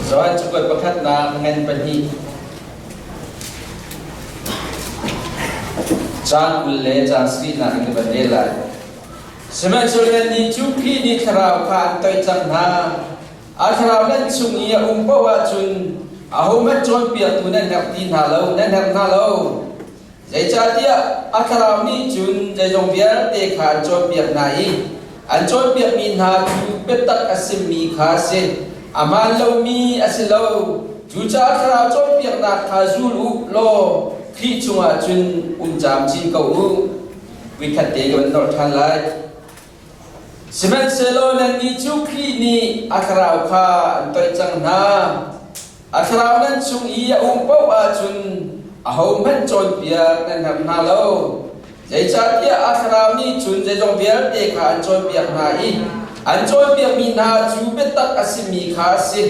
soal cukup pekat na ngan pani Chan ulle chan sri na ngi bandela semen solen ni chuki ni kharau khan toi chang na a kharau nan sungi ya umpa chun ahomat chon pia tu nan hak tin halo nan hak na lo jai cha tia a kharau ni chun jai jong bia te khan chon pia nai an chon pia min ha chu betak asim mi kha se amal lo mi asilo chu cha kharau chon pia na kha zulu lo khi chunga chun jam chin ko u vi khat te gan dor than lai semen selo nan ni chu khi ni akhrau kha toi chang na akhrau nan chung i po a chun a ho man chon pia nan ham na lo jai cha tia akhrau ni chun je jong bia te kha chon pia na i an chon pia mi na chu betak asimi kha se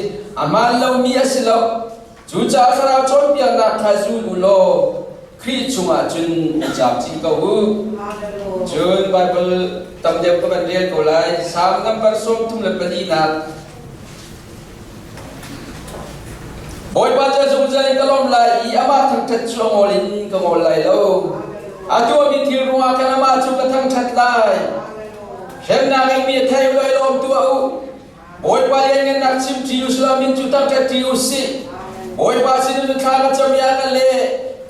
amal lo mi asilo chu cha akhrau chon pia na kha zulu lo khi chunga chun jam chin ko u chun bible tam dep ko ban rian ko lai sam number som tum le pali na boy ba cha jung jai ka lom lai i ama thang that chu ngolin ka ngol lai lo a tu mi thil ruwa ka ma chu ka thang that lai hem na ngai mi thai loi lom tu u boy ba yen ngan nak sim ti islamin chu tak that ti u si boy ba sin nu tha ka cham ya ka le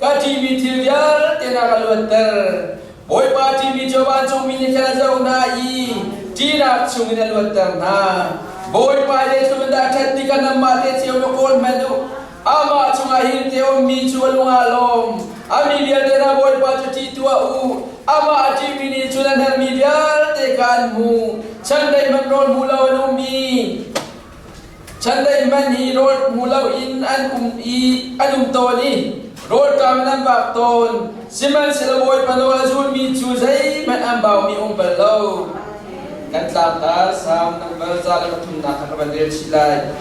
ka TV tiryal tena kalwater boy pa TV joban chung mini kala jau na i tira chung ina lwater na boy pa de chung da thatti ka namma te chiu no kol madu ama chung a hin te om mi chu lunga lom ami bia de na boy pa chu ti tua u ama TV ni chu nan har mi bia te kan mu chandai man ron mu law no mi chandai man hi ron mu law in an i anum to ni Rod kami nan bakton, siman sila boy panola zul mi chuzay man ambaw mi umpalaw. Kantlang ta sam nang balzala matunda kakabandir silay.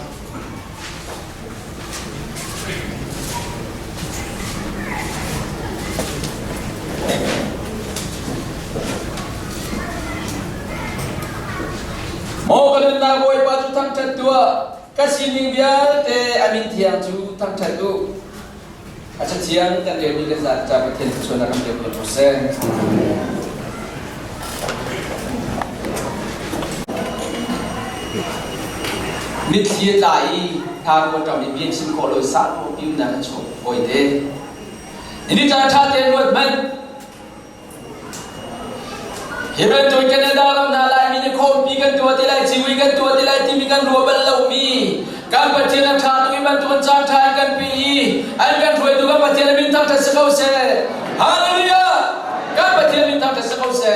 Mo kanun na boy patutang chatua, kasining biya te amin tiyang chu tang chatu. Acha tiang kan dia ni kesat capai ten suara kami dia berproses. Mit hier lai thang ko trong ni sim ko lo sa ko pim na cho oi de. Ini cara tha ten lot man. Heben to Canada lam na lai mi ko pi kan to ti lai chiwi kan to ti lai ti mi kan ro bal lo mi. Kan patien tha tu man tu chan tha kan pi an kan thoi tu kan patien min tha ta sakau se haleluya kan patien min tha ta sakau se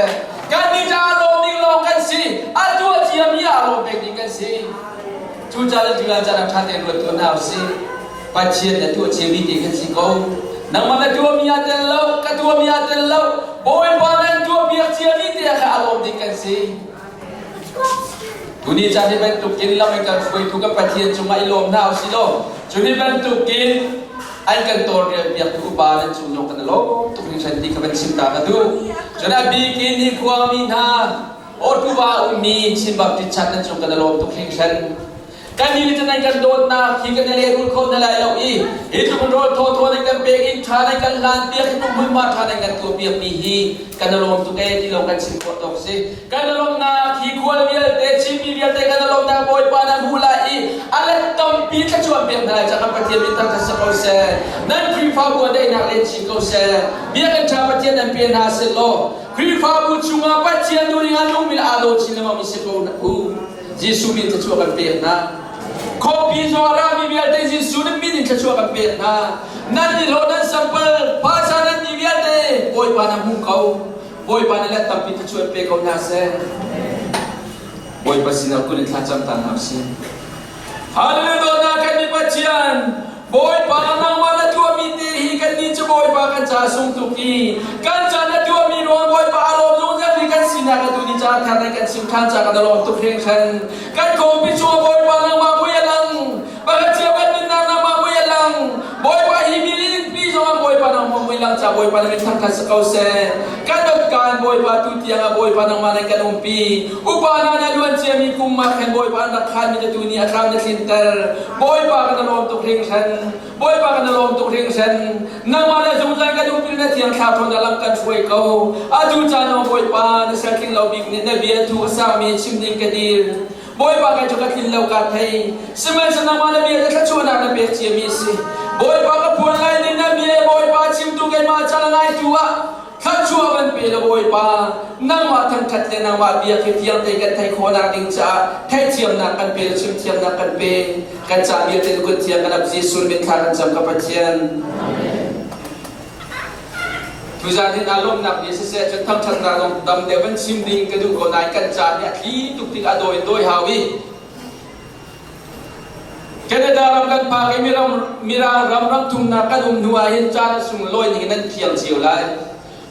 kan ni ta lo ni lo kan si a tu chi am ya lo pe ni kan si chu cha le jila cha tha te ro tu na si patien la tu chi mi ti kan si ko nang ma tu mi ya ten lo ka tu mi ya ten lo boy ba nan tu bi chi mi ti ka lo ni kan si Tuni jadi bentuk kin lam ikan foi tu kan patien cuma ilom na usilo. Tuni bentuk kin ai kan tor dia biak tu ba dan cuma kan lo tu kin santi kan cinta ka tu. Jana bikin ni kuami na or tu ba umi simbab ti chat dan cuma kan lo tu kin san. Kan ni jangan kan dot na ki kan le rul ko na lai lo i. Itu kan ro to kan begin thana kan lan biak tu mun ma thana kan tu biak ni hi kan lo tu ke ti lo kan sim ko tok si. Kan lo na ki kual bial te chi mi bial te kan lo na boy pa na hula i. Ale tom pi ka chuan biak na cha kan patien min ta sa ko se. Nan free fa bu dai na le chi ko se. Biak kan cha patien nan pi na se lo. Free fa bu chunga patien du ri an mil alo chi na mi se ko na u. Jesu min ta chuan kan biak na. Kopi zora mi biar te Yesus ni min ka chua ka pe na nan ni lo nan sampal pasal nan ni biar te boy pa na mung kau boy pa na la tapi te chua pe kau na se boy pa sinal ko ni thacham tan na sin haleluya na kan ni pachian boy pa na wala tua mi te hi kan ni chu boy pa kan cha sung tu ki kan cha na tua mi ro boy pa alo lu ja ni kan sina ka tu ni cha tha na kan sim khan cha ka lo tu khen khan kan ko pi chu boy pa na ma boy pa himilin pi so boy pa na mo lang cha boy pa na min thang ka sa kau se กันดการบอยปาตุเตียงบอยปานังมาในกันปีอุปานานาล้วนเจมีคุมมาแข่งบอยปานักขันมีจะตุนีอัครามในสินเตอร์บอยปากันลมตุกเริงฉันบอยปากันลมตุกเริงฉันนังมาในจุดนั้นกันปีนั้นเทียงข่าวทนดังกันช่วยเขาอาจูจานบอยปาในเซคิงเราบิกเนี่ยเบียทูสามีชิมดิงกันดีบอยปากันจุกัดลินเรากัดให้สมัยสนามมาในเบียจะชวนนักเบียเชียมีสิบอยปากับพวนไล่ในเบียบอยปาชิมตุกันมาจังไงตัวข้าชัวมันเป็นบอยปานั่งมาทั้งขัดเลยนั่งมาเบียร์เทียมเตกันไทยโคนาดิงจ้าไทยเทียมนักกันเป็นชิมเทียมนักกันเป็นกันจ้าเบียร์เตกุเทียมกันอับซีสุนเป็นทางกันจำกับปัจเจียนทุกอย่างที่น่าล้มนักดีเสียจนทั้งชั้นนาลงดำเดวันชิมดิงกันดูคนไหนกันจ้าเนี่ยที่ทุกที่อโดยฮาวิแค่ได้ดารำกันพากันมีรำทุ่มนักกันหัวเห็นจ้าสุ่มลอยนี่นั่นเพียงเชียวเลย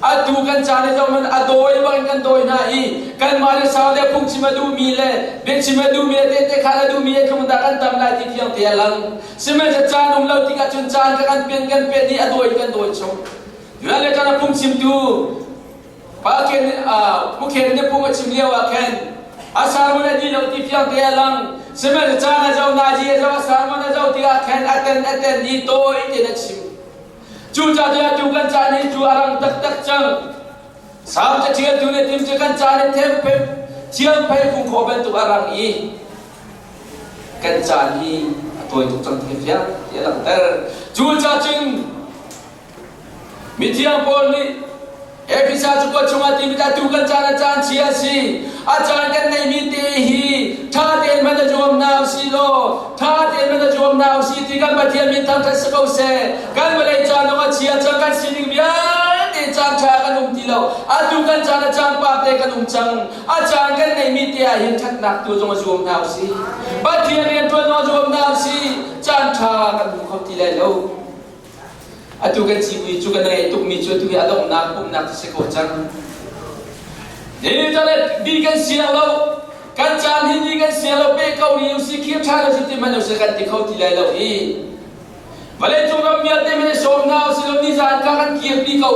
อาดูกันจานเจ้ามันอโดยว่ากันโดยน่าอีกันมาเลสาวเล่พุ่งชิมาดูมีเล่เบนชิมาดูมีเตะขาลดูมีขมันตะกันตำลายที่เพียงเตียลังสมัยจะจานเราที่กันจนจานกันเป็นนี่อโดยชมอยู่แล้วจานพุ่งชิมดูปากเคนมุขเคนเนี่ยพุ่งชิมเลี้ยวเคนอาสารมันดีเราที่เพียงเตียลังสมัยจะจานเจ้านาจีเจ้าอาสารมันเจ้าที่เคนอัตเตนนี่โตอีเตนชิมจูจ่าจูกันจานี่จูอารมณ์ตักจังสามจะเชื่อจูเนี่ยทีมจะกันจานี่เทมเพเชื่อไปคุ้มขอเป็นตัวอารมณ์อีกันจานี่ตัวตุกจังที่เพียงที่หลังแต่จูจ่าจึงมิเทียงปอนี่เอพิซาจุกจุงอาทิมิตาจูกันจานะจานเชียสีอาจารย์กันในมิเตหีท่าเดินมันจะจมน้ำสีโลท่าเดินมันจะจมน้ำสีที่กันมาเทียมมิตั้งแต่สกาวเซกันมาเลยจานว่าเชียจังกันสิงเบียเดจานชากันที่เราอาจูกันจานะจานปากเตกันจังอาจารย์กันในมิเตียหินทักนักตัวจงจมน้ำสีบัดเทียนเรียนตัวนจมน้ำสีจานชากันเขาที่เราอาจูกันชีวิตจูกันในตุกมีจูตุยอารมณ์นักปุ่มนักที่เสกจังนี่จะเลยดีกันเสียเรากันจานหินดีกันเสียเราเป้เขาอยู่สิเขียบชาเราสิที่มันอยู่สักที่เขาที่เราอีวันนี้จงรำเมียเต็มเลยสมนาสิเรานิจานกันเกียบดีเขา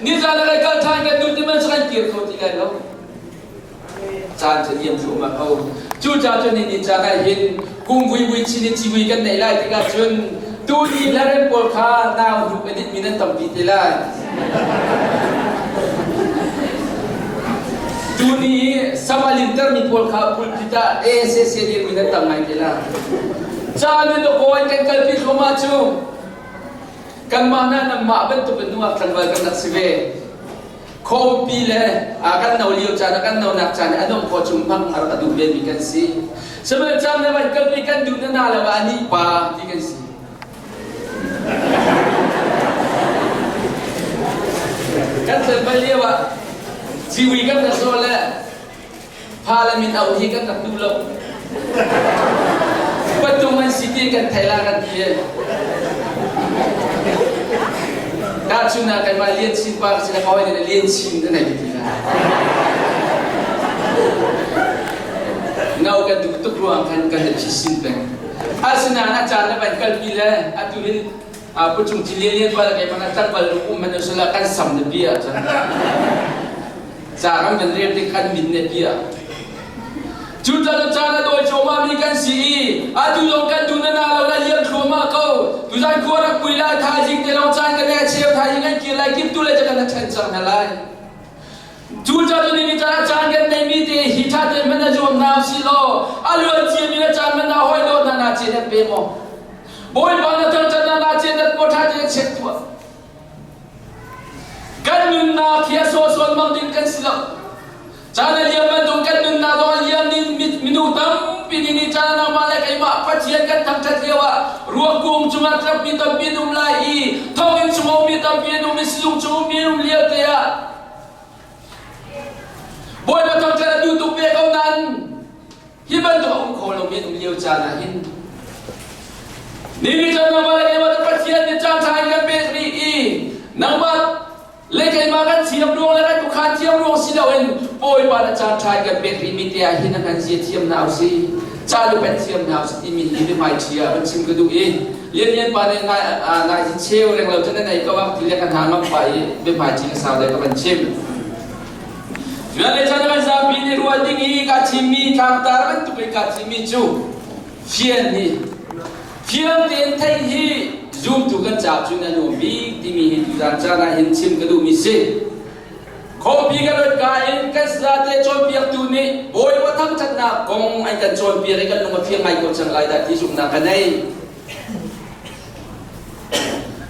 นิจานอะไรกันทานกันดูที่มันสักเกียบเขาที่เราจานจะเยี่ยมชมมาเขาจูจานจนนิจานให้เห็นกุ้งวิชินิชีวิตกันในไร่ที่กันจนดูดีแล้วเรื่องปวดขาหน้าดูเป็นนิดมีนั่นต่ำปีที่ไรดูนี่สมัยลินเตอร์มีปวดขาปวดพิจารเอเซเซเดียมีนั่นต่ำไงที่ไรจานนี่ตัวโอยกันกันพิจารณาจูกันมาหน้านำมาเป็นตัวเป็นนัวกันไว้กันนักสิเวคอมปีเลยกันเอาเลี้ยวจานกันเอาหนักจานอันนั้นพอจุ่มพังอะไรดูเบมีกันสิสมัยจานเนี่ยมันกันมีกันดูนั่นอะไรวะอันนี้ป่าที่กันสิกันเสร็จไปเรียกว่าชีวิตกันจะโซนแล้วพาละมินเอาที่กันกับดูเราปัจจุบันสิที่กันไทยลากันที่ดาชุนากันมาเลี้ยงชินปากสินะเขาให้เลี้ยงชินนั่นเองที่ละเงากันดูตุกรวงกันกันจะพิชิตเป็นอาสนะอาจารย์นั้นกันปีละอาตุลินผู้ชมที่เลี้ยงว่าอะไรมันตั้งบรรลุมันจะสละกันสำเร็จเบียร์จากนั้นเรียนที่กันมินเนเบียจุดจานโดยชาวมามีกันสีอาตุลงกันดูนาเราเลี้ยงครัวมาเขาตุจานครัวรักคุยลาทาจิงเตลองจานกันเนี่ยเชียวทายิงกันกี่ไรกินตุเลยจะกันนักเชิญจังอะไรจุดจานนี้จานกันในมิติฮิตาเตมันจะจมน้ำสิโลอาลูเจียมีจานมันน่าหอยโดนนาเจียนเปโมบอยบางทั้งจานนาเจียนปวดท้ายจะเช็ดตัวกันนึงนาเขียโซส่วนมังดินกันสิโลจานเลี้ยงมันตรงกันนึงนาตอนเลี้ยงนี่มินูตั้มปีนี้จานนามาเลยไอ้มาพัดเชียนกันทั้งชัดเดียวรัวกุ้งจุงอัตรับมีตั้มปีนุ่มลายท้องอินจุงมีตั้มปีนุ่มมิสลุงจุงมีนุ่มเลี้ยงเตียบอยมาทั้งจานดูตุกเบกเอานั้นฮิบันตัวองค์โคลมีนุ่มเลี้ยงจานหินนี่จานนามาเลยไอ้มาพัดเชียนนี่จานชายกันเป็นรีนังมาเล็กไอ้มากันเทียมดวงแล้วกันทุกขันเทียมดวงสิเราเองปอยปาราจารย์ชายกันเป็นริมิตยาหินกันเสียเทียมนาวสิจารุเป็นเทียมนาวสิที่มีที่ไม่เชียมันชิมกระดูกเองเลี้ยงปาเนี่ยนายที่เชี่ยวเรื่องเราจะได้ไหนก็ว่าที่เรียกกันหามาไปไม่หมายจริงสาวใดก็เป็นชิม Jual lecan kan zabi ni ruang tinggi kacimi kantar kan tu kacimi cu, fian ni, fian tentai hi zoom tu kan cap cuna nubi timi hi jangan hincim kedu misi. Kopi kalau kain kan sate compiak tu ni, boy watang cakna kong ay kan compiak kan nung fian ay kong sang lai dati sum na kanai.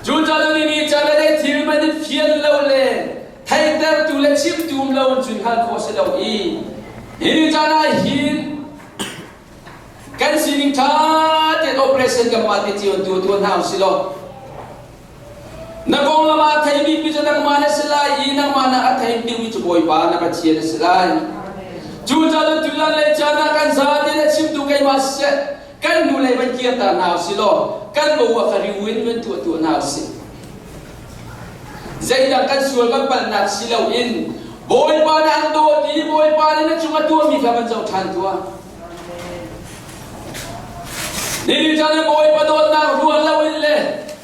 Junjalo ni cara dai thirma ni fian lau le. Thay dar tu le chim tu lau jun hal ko se lau I ini jana hin kan sining tha te operation ka ma te tion tu na silo na gong lama thai bi pi jana ma na sila I na ma na athai ti wi chu boy ba na ka chie na sila ju jalo tu la le jana kan za te le chim tu kai ma se kan nu le ban kia ta na silo kan bo wa ka ri win wen tu na se Zai dah kan sual kan nak silau in, boy pada ando di boy pada ni cuma dua mika menjauh tan tua. Ni jangan boy pada nak ruang lawin le,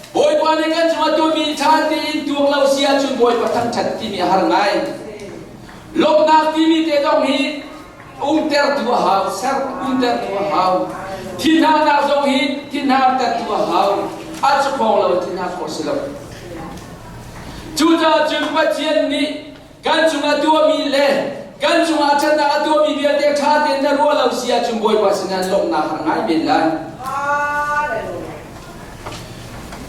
boy pada kan cuma dua mika di dua law sia cun boy pada cat timi harangai. Lok nak timi te dong hi, ter dua hau, ser ter dua hau. Tinha nak dong hi, tinha ter dua hau. Aja kau law tinha kau silau. Juta jumpa cian ni kan cuma dua mile kan cuma cina dua mile dia cahaya na ruang laut sia jumboy pasangan lok nak hangai belan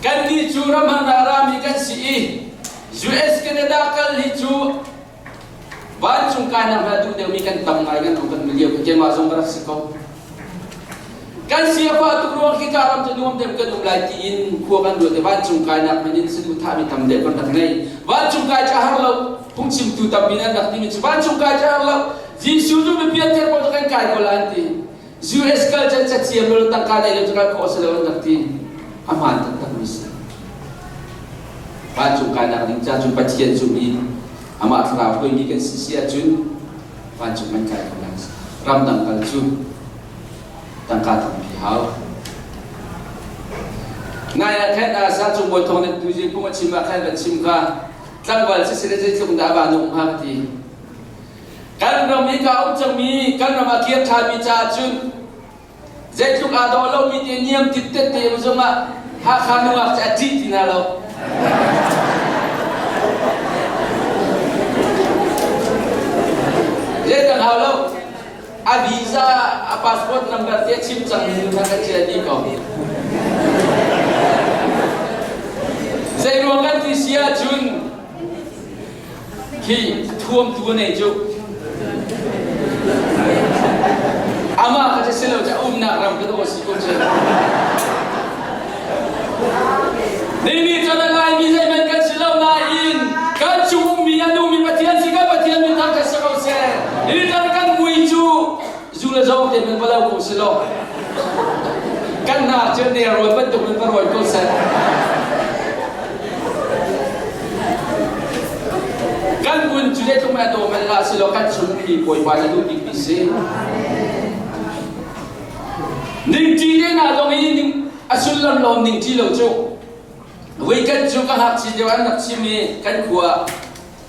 kan di curam hangarami kan si US Canada kal hicu ban cungkai nak hadu dia mikan tamai kan bukan beliau kerja masuk bersiko kan siapa tu ruang kita aram tu nuam dem kan umlai tiin kuakan dua te ban cungkai nak menjadi sedu thami tam de kon tak nei ban cungkai cahar lau pungsim tu tambinan nak timi ban cungkai cahar lau ji suju be pian ter ko kan kai ko lanti US kal chat chat siam bel tak kada ile tukar ko selawan nak ti aman tak mis ban cungkai nak ning cha jumpa cian sumi amat ra ko ini kan sia jun ban cungkai kai ko lang ram dang kal jun tangkat hau. Naya kan asa cuma botong dan tujuh pun macam makan dan simka. Tanggal sesuatu cuma dah bangun hati. Kan ramai kau cumi, kan ramai kia thami cacun. Zetuk ada orang miti niam titet dia macam hak kanu hak cacit di nalau. Zetuk halau. Visa, pasport number dia chip jangan lupa jadi kau. Saya ruangkan di Sia Jun, ki tuam tuan itu. Ama kata selalu jauh nak ram kedua si kunci. Ini jangan lain bisa mainkan selalu lain. Kan cuma mianu mipatian sih kan patian minta kasih kau saya. Ini jangan kan muiju. Zula jauh dia membalau kau selalu. Kan nak jadi roy bentuk memperroy kau saya. Kan pun juga tu macam mana selalu kan sumpi kau ibadah tu dipisi. Ning dia nak dong ini asul lalu ning dia tu. Weekend juga hak si jawan nak sini kan kuat.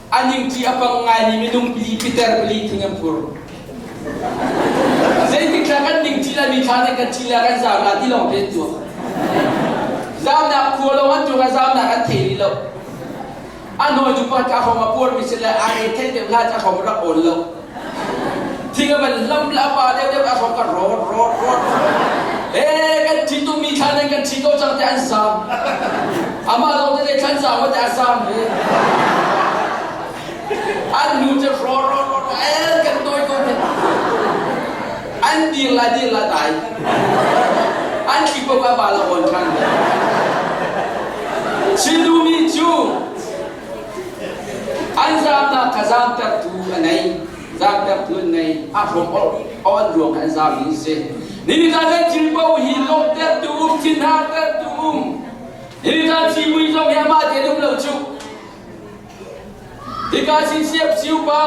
Aning ti apa ngai ni minum beli Peter beli tinggal pur. Saya dikatakan ning ti lah mikirkan kan ti lah kan zam lah di long betul. Zam nak kualawan juga zam nak kan teri lo. Ano jumpa kau sama pur misalnya air teh dia belah kau berak on lo. Tinggal malam lapa dia kau kan rot. Kan ti tu mikirkan kan ti kau jangan ansam. Ama orang tu kan sama macam asam ni. Anu je ror, kan toy kau ni. Andi lah tai. Andi kau apa bala orang. Sidu micu. Anzam nak kazam tertu anai, zam tertu anai. Aku on ruang anzam ini sih. Ni kita jilbau hilok tertu, cinta tertu. Ini kan si mui jom yang mati itu belum cukup. Dikasih siap siapa.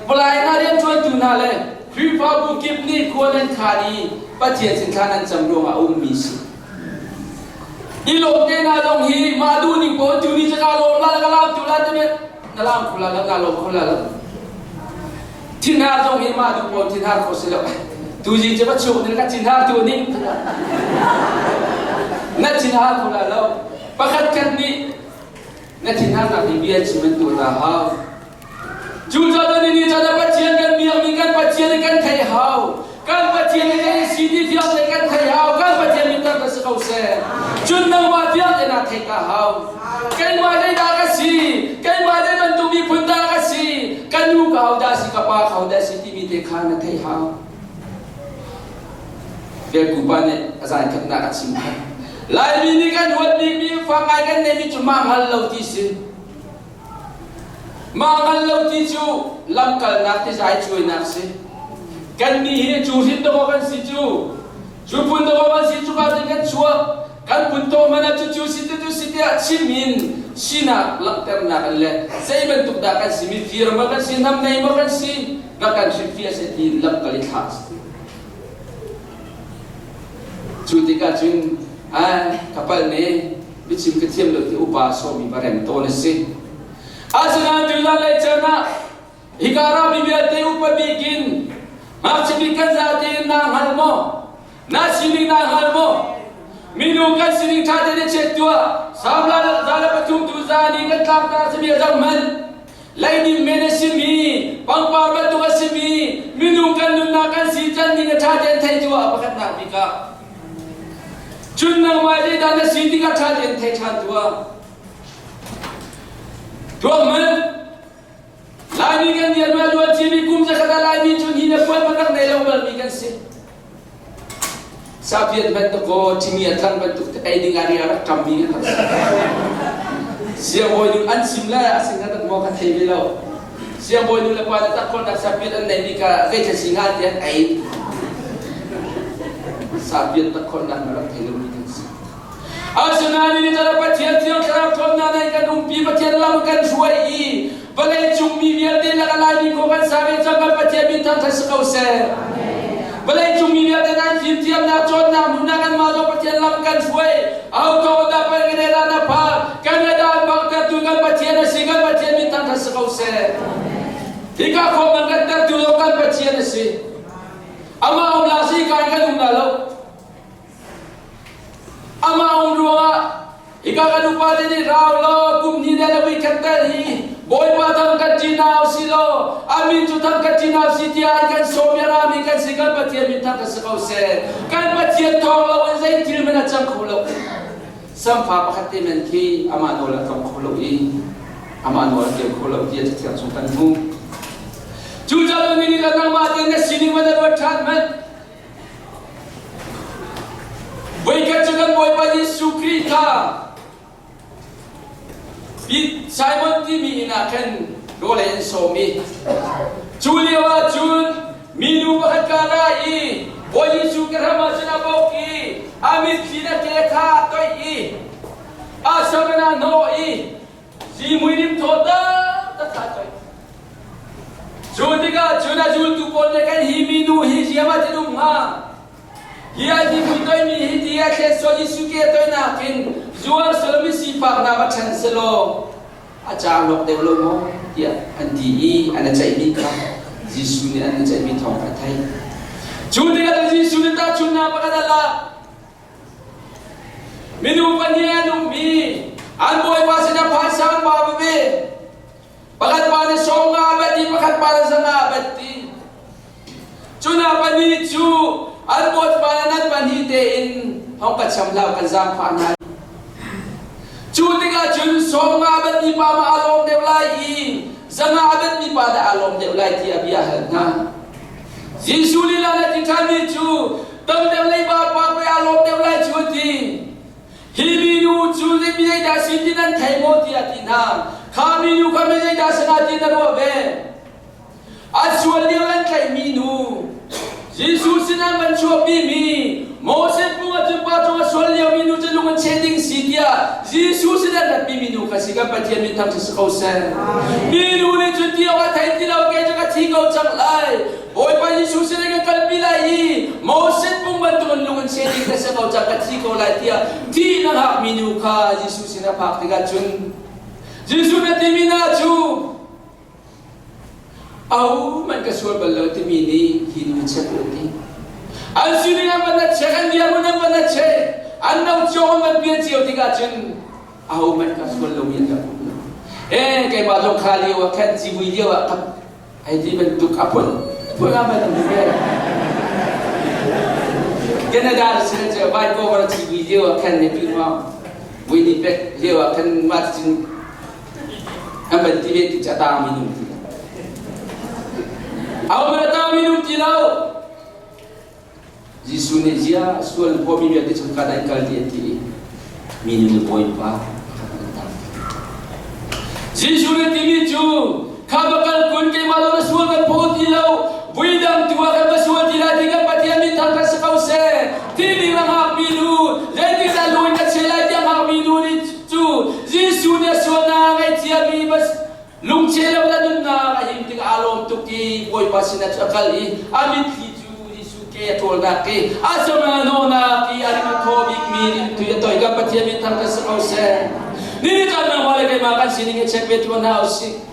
Pelayanan yang cuai tu nale. Fifa bukit ni kualan kari. Baca singkaran jambung misi. Ilok dia nalong hi madu ni pun tu ni sekarang lalu tu lalu ni dalam kuala. tin ha dong hi ma du pon tin ha ko se lo tu ji je ba chu ni ka tin ha tu ni na tin ha ko la lo pakhat kan ni na tin ha na bi bian chi men tu ta ha chu cho da ni cha da pa chian kan mi mi kan pa chian kan thai hao kan pa chian ni si di dia kan thai hao kan pa chian mi ta ka se ko se chun na ma dia na thai ka hao kan ma dai da ka si kan ma dai man tu mi phun da ka si kan nu ka hao da si ka pa hao da si ti mi te kha na thai hao ve ku pa ne azan kat na ka sim kha lai mi ni kan hot ni mi fa ngai kan ne mi chu ma hal lo ti si ma ngal lo ti chu lam kal na ti sai chui na si kan mi hi chu hin do kan si chu pun do kan si chu ka kan chua kan pun to mana chu si te chi min sina lak ter na kan le sai ban tuk da kan si mi fir ma kan si nam nei ma kan si na kan si fia se ti lam kal i khas chu ti ka chun kapal ne bichim ka thiam lo ti upa so mi barem to ne si asana dula le chana hikara bi te upa bikin mak chibi kan za te na halmo na sini na halmo minu kan sini tha te chek tua samla zala patum tu za ni kan tam ta sibi zaman laini mene simi pang par ba tu simi minu kan nun na kan si chan ni tha te thai tua pakat na bika chun na mai de da na si ti ka tha te thai chan tua tua man lai mi kan dia ma dua chimi kum sa kata lai mi chun hina poi panak nei lo bal mi kan se sapiet ban to ko chimi athan ban tu ai ding ari ara kam mi kan sia boy du an sim la asing ta mo ka thei lo sia boy du la pa ta kon ta sapiet an nei mi ka ke cha singa ti ai sapiet ta kon na ra thei lo mi kan se asana ni ta pa thian thian kra kon na nei kan um pi pa thian lam kan suai i balai chung mi biar te la la ni ko kan sa ve cha pa thian bi ta tha sa ko se balai chung mi biar te na phim thiam na chon na mu na kan ma do pa thian lam kan suai au to da pa ge ra na pa kan da ba ka tu kan pa thian si kan pa thian bi ta tha sa ko se hika ko man kan ta tu lo kan pa thian si ama um la si kan kan um na lo ama um ruwa hika kan upa de ni raw lo kum ni de la wi kan ta hi boy pa tham kan chinau si lo amin chu tham kan chinau si ti ai kan so mi ra mi kan si kan pa thian mi tham ka sa ko se kan pa thian thong lo an zai til mena chang kho lo sam pha pa khat te men ki ama no la kam kho lo i ama no la ke kho lo ti cha thian su kan mu chu cha lo ni la na ma te ne sini ma da that man boy ka chu kan boy pa Yesu Krista Simon ti mi ina kan rolen so mi Julia wa jun minu bakara i boyi su kerama sina boki amit fina ke kha toi i asamana no i si muinim thoda ta kha toi jodiga juna jul tu pol ne kan hi minu hi jiama tinum ha hiya di mutoi mi hi dia ke so Yesu ke toi na kin zuar selami si pak na ba chan selo acha lok de lo mo dia anti i ana chai mi ka Yesu ni ana chai mi thong ka thai chu de ga Yesu ni ta chun na pa ka la minu pania nu mi an boy pa sina pa sang ba be pakat pa ne songa ba di pakat pa sanga ba ti chuna pa ni chu an boy pa nan pa ni te in hong ka cham la ka zam pa na chu tiga chun songa bet ni pa ma alom de lai i zanga bet ni pa da alom de lai ti abia na Yesu li la ti thani chu tam de lai ba pa pe alom de lai chu ti hi mi nu chu de mi da sin ti nan thai mo ti ati na kha mi nu ka me da sana ti na ro be a chu li lan kai mi nu Yesu sinan man chu bi mi Moses bunga tu pa tu sol dia minu tu lungan ceding si dia Yesus sudah nak minu kasih kan patian mintam sesekausan minu ni tu dia wa thai ti lau ke jaga thigau chang lai boy pa Yesus sudah kan kalbi lai Moses bunga tu lungan ceding sesekau jaga thigau lai dia ti na hak minu ka Yesus sudah pak tiga chun Yesus na ti mina chu au man ka sual balo ti mini hin chat oti al sini na man che kan dia man che an nau chong man pia chi oti ka chen au man ka sual lo mi ka kai ba lo khali wa kan ji wi dia wa kap ai di ben tuk apun pun apa tu dia Canada sini je baik kau orang ji wi dia wa kan ni pi ma wi ni pek dia wa kan mat jin amban ti be ti chata minum Aku beritahu minum tilau. Jisu ni dia sual pomi dia tu kadang kali dia ti minum poin pa. Jisu ni ti ju kabakal kun ke malu sual kan po tilau. Buidang tua kan sual tilau tiga pati amin tanpa sekau se. Tini lang minu. Jadi lalu ingat selai dia minu ni tu. Jisu ni sual na ngai tiabi bas. Lung cela wala dun na kahim ting alom tuki boy pasina chakali amit hiju isuke tol na ke asama no na ki arima thobik mirin tu ya toy ga patia min thang ka sakau se ni kan na wala kay makan sini nge check bet wana usi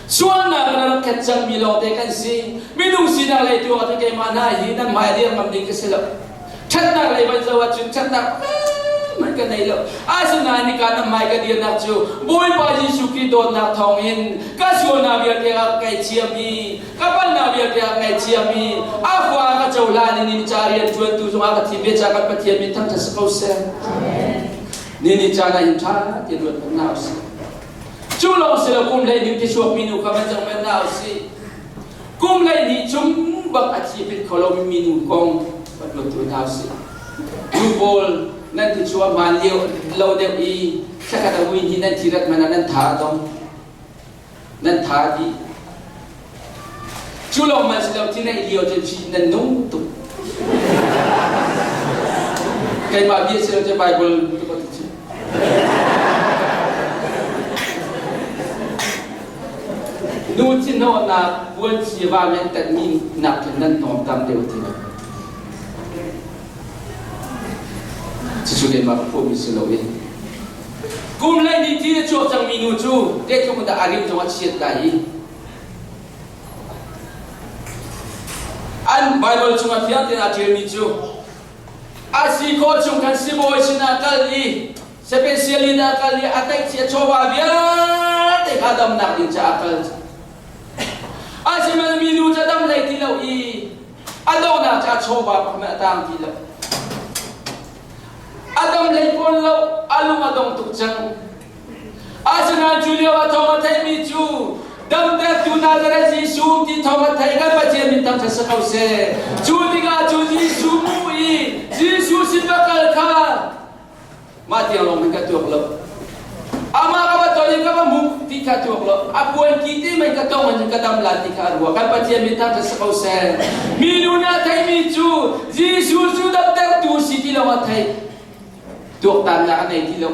suan na kana ketchang milo te kan si minung sina lai tu ate kay mana hi na mai dia ngam ding ke sela chat na lai ban zawat chun chat na mereka nailo asuna ni kana mai ka dia nak chu boy pa Yesu Kristus nak thongin kasio na biar dia kai chiami kapal na biar dia kai chiami afwa ka chaula ni cari tuan tu sunga ka tibe cha ka patia mi tham ta sakau se ni chana in tha ti duat na si chu lo se lo kum lai ni ti suak minu ka man jang man na si kum lai ni chum bak achi pit kholo minu kong pat lo tu na si you bol nanti cua malio lau deu I cakap wi ni nanti rat mana nan tha dong nan tha di culo mas lau tina ilio je chi nan nung tu kai ma bia se je bible tu ko ti nu tin no na buat si ba men tat min nak nan tom tam deu ti Sesuai dengan apa misalnya, kumlai di tiada cuaca yang minuju, dia cuma dah arim cuma siat lagi. An Bible cuma tiada yang akhir minuju. Asiko cuma kan siboy sina kali, spesial ina kali, atai cia coba biar tak ada nak inca akal. Asiman minuju dalam lagi tilau I, ada nak cia coba pamatang tilau. Adam lepon lo alung adong tukjang asana julia wa thoma thai mi chu dam da tu na dara ji su ti thoma thai ga pa je min tam sa kau se chu ti ga chu ji su mu I ji su sin ba kal kha ma ti long ka tu lo ama ka ba to ni ka ba mu ti ka tu lo apuan ki ti mai ka to man ka dam la ti ka ru ka pa je min tam sa kau se mi nu na thai mi chu ji su su dam da tu si ti lo wa thai Tuk tanda kan kilo,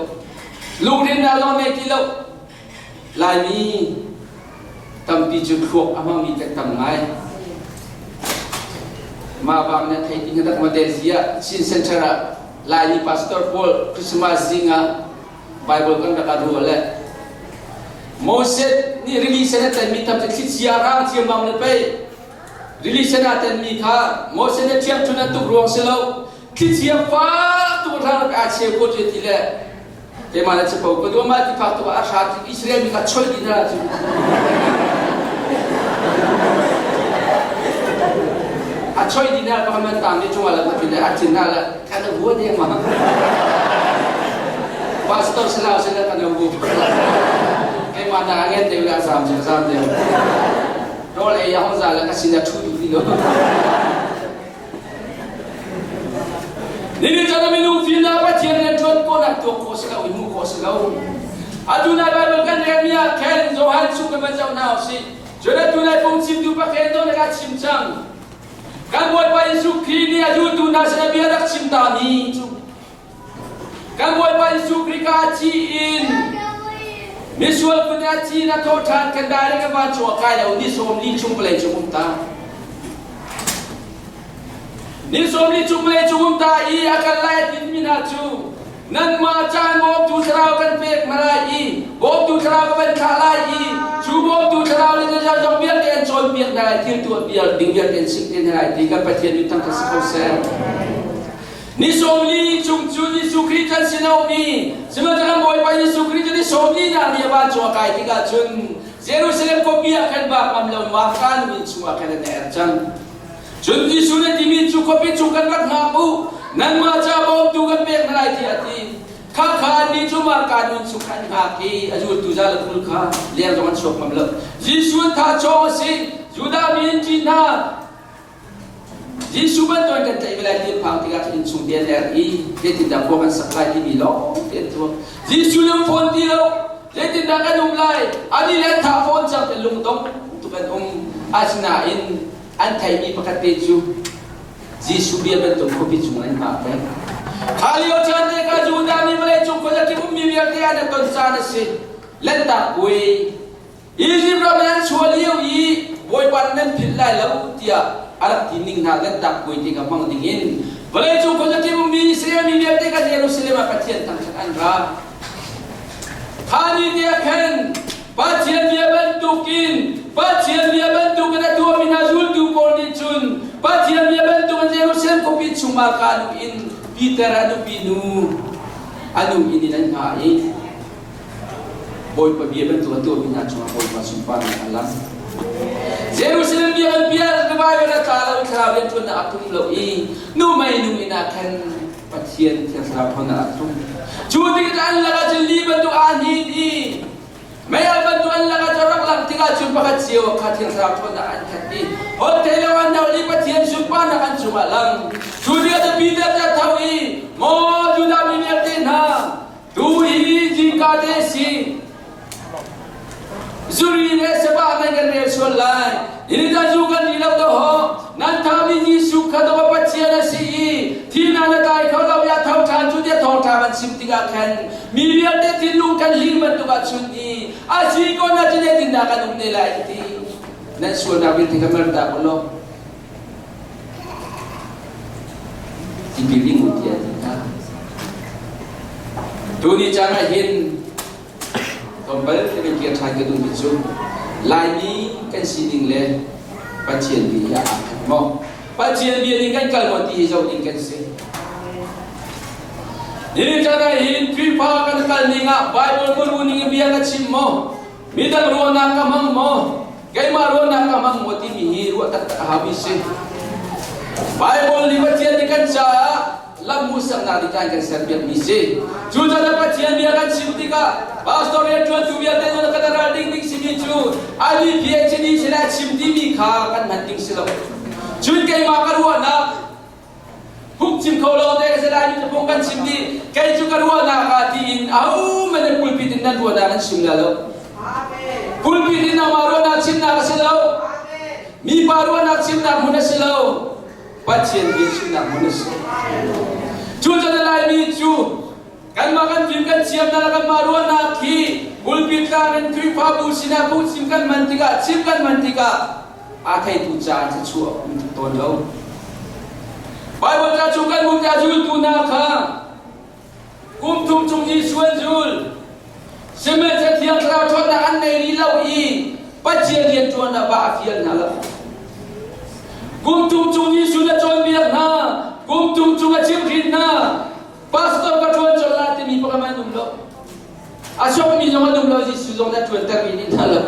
lurin dalam kilo, lagi tampi jukuk amang mi ketamai, mabangnya thai tinggal tak Malaysia, sin secara lagi pastor Paul Christmas zinga Bible kan tak ada oleh. Moses ni release na tan mi tam tak siarang siam bang lepai, release na tan mi kha, Moses ni tiap tu na tu ruang selau. Kita fa tu orang asyik kau jadi le, kemana cepat kau dua mati fa tu asyik Israel mereka col di dalam tu. Acoy di dalam kau mentang dia cuma lah tapi dia acin lah, kerana buat dia mah. Pastor selalu kerana buat. Kemana angin dia ulah sam dia. Role yang orang kasih dia cuci dulu. Ini cara minum fina apa tiada yang tuan kau nak tuan kau sekau imu kau sekau. Aduna Bible kan Yeremia kan Zohan suka macam nau si. Jadi tunai pungsim tu pakai tu nak cincang. Kan buat pai sukri ni aju tu nak saya biar nak cinta ni. Kan buat pai sukri kaciin. Misual punya cina kau tan kendari ke macam kaya undi somli cumpelai cumta. Ni somli cumlai cumta I akan layak din minatu. Nan macam bob tu serau kan pek malai. Bob tu serau kan kalai. Cu bob tu serau ni jadi jom biar dia chon biak na til tu biak ding biak den sik den hai ti ka pathian mi tang ka sa se ni somli chung chu ni sukri chan sinaumi sima jang boy pa ni sukri ni somli na ni ba cho kai ti ka chun Jerusalem ko biak kan ba kam lo ma kan min chu ka na er chan chun ji su ne ti mi chu ko pi chu kan rak na pu nan ma cha bom tu kan pek na ti ati kha kha ni chu ma kan min chu kan ha ki aju tu za la kul kha le jong chok mam lo ji su tha cho si juda min ti na Yesus bantuan kan tak ibarat dia pang tiga kali sung dia lari dia tidak bukan sakai di bilo dia tu Yesus yang phone dia dia tidak kan umlai adi le tha phone sak lung dong tu kan asna in antai mi pakat teju Yesus dia bantu kopi cuma ma kan kali ojan dia ka juda mi boleh cung ko lagi ummi biar dia ada ton sana si lentak kue isi problem sualiu i boy panen philai lau dia alat tining na lentak kue tiga pang dingin boleh cung ko lagi ummi saya mi biar dia ka Jerusalem pathian tang kan ra kali dia kan pathian dia bentukin pathian dia bentuk kena dua minazul tu kondicun pathian dia bentuk Jerusalem kopi cuma kanu in Peter anu pinu anu ini dan kai boy pa biya bentuk tu bina cuma boy pa sumpah alam Jerusalem dia kan biar kebayo na kalau kalau bentuk na atum lo i nu mai nu inakan pathian terserap na atum judi kita Allah ka jeli bentuk anid i mai bentuk Allah ka jarak lang tiga jumpa ka siyo ka terserap na ankat i hotel wan na li pathian sumpah na kan cuma lang judi ada Peter ta tawi mo juda mi merte na tu hi jika desi zuri ne seba na kan resul lai ini ta juga ni lau to ho nan ta mi ni su kha to pathian si thina na kai kho lo ya thau than chu dia thau tha man sim tiga kan mi merte tin lu kan lim man tu ka chun ni asi ko na jine tin na kan ne lai ti nan su na bi tiga mer da ko lo Dibiling utia kita. Tuni jangan hin. Tombal kita kira lagi tu bisu. Lagi kan siding le. Pasien dia mau. Pasien dia ni kan kalau mati hijau ni kan se. Ini jangan hin. Pipa kan kalau ninga Bible pun ni biar kacim mau. Minta ruang nak kamang mau. Kaya maruang nak kamang mau ti mihiru tak habis se. Bible ni baca ni kan saya lam musang nak dikan serbiak misi. Juga dapat cian dia kan simtika. Pastor yang jual tu biar tengok kata rading ding sini cu. Ali PhD sila simti mika kan manting sila. Jun kay makaruan na. Huk sim kau lawan dia sila ni tepung kan simti. Kay juga ruan na katiin. Au mana pulpitin dan ruan na kan simla lo. Pulpitin na maruan na simna kasilo. Mi paruan na simna muna silo. Pasien dia sudah manusia. Cuba dah lagi cu. Kan makan film kan siap dah kan maruan naki. Ulpit kan kui pabu sinabu simkan mantika simkan mantika. Akai tu jangan sesuatu untuk tolong. Bible dah cukan muka jul tu nak. Kum tum tum di suan jul. Semenjak dia telah tuan nak anai rilau i. Pasien dia tuan nak baafian nak. Kum tum tum ni sudah tuan biar na. Kum tum tum acim na. Pastor ka tuan jola te mi pakaman dumlo. Asok mi jong dumlo ji suzong na tuan termini na lo.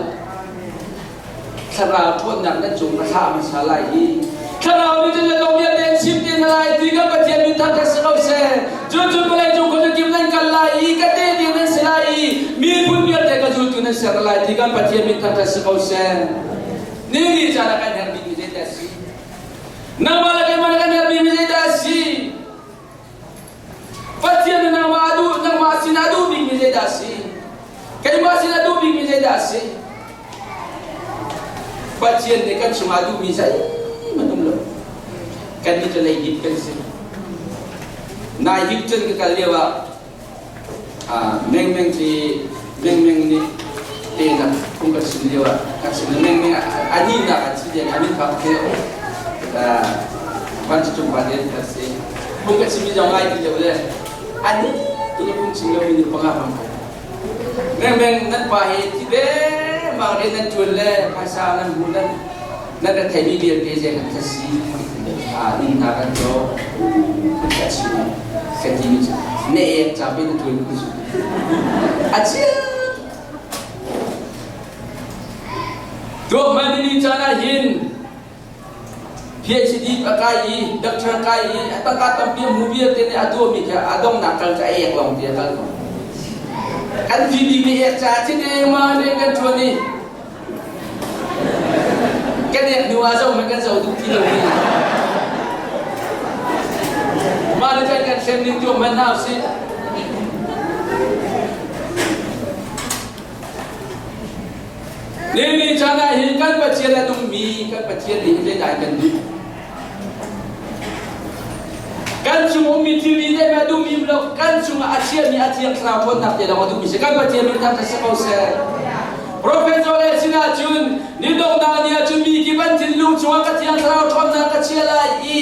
Kara tuan nak na jong masa masalah i. Kara ni je dong biar den sim den lai tiga patian minta kasau se. Jujur balai jong ko kim lan kalai kate dia den selai. Mi pun biar te ka jutu na serlai tiga patian minta kasau se. Ni cara kan herbi ni je dasi. Nama lagi mana kan Nabi Mizedasi. Patian nama adu, nama sinadu bing Mizedasi. Kaima sinadu bing Mizedasi. Patian ni kan sumadu Mizai, manumlo. Kan kita lagi kan sih. Na hipten ke kaliawa. Meng ni tena pungkat siliwa. Kasih meng ani nak kasih dia kami pakai. Bantu jumpa dia kasih. Mungkin sini jangan lagi dia boleh. Ani tu pun sini ini pengalaman. Memang nak pahit, tidak. Makin nak jual pasaran bulan. นั่นแหละไทยมีเบียร์เกจกันทัศน์ดินทากันโจคุณจะชิมกันที่นี่เนยจะเป็นตัวคุณสุดอาเจียตัวมันนี่จะน่าหินPhD ปากายด็อกเตอร์กายตั้งการทำเพียงมูบีเตนี่อาตัวมีแค่อาดงนักการจะเอกลองเดียกันกันที่ดีมีเอกจ่าที่นี่มาเนี่ยกันชวนนี่กันเนี่ยดูอาจจะมันกันจะดูที่เราดีมาเนี่ยกันเช่นนี้ตัวมันน่าสินี่ชนะเห็นกันปัจเจียนต้องมีกันปัจเจียนดีได้ได้กันดูกันช่วงมีทีวีได้มาดูมีบล็อกกันช่วงอาเซียนมีอาเซียนคราวคนนับเดียวเราดูมีกันปัจเจียนมีทางจะเข้าเสียProfesor Esina Jun ni dong da ni Jun mi giban tin lu chuang ka tiang trao thon na ka chia lai i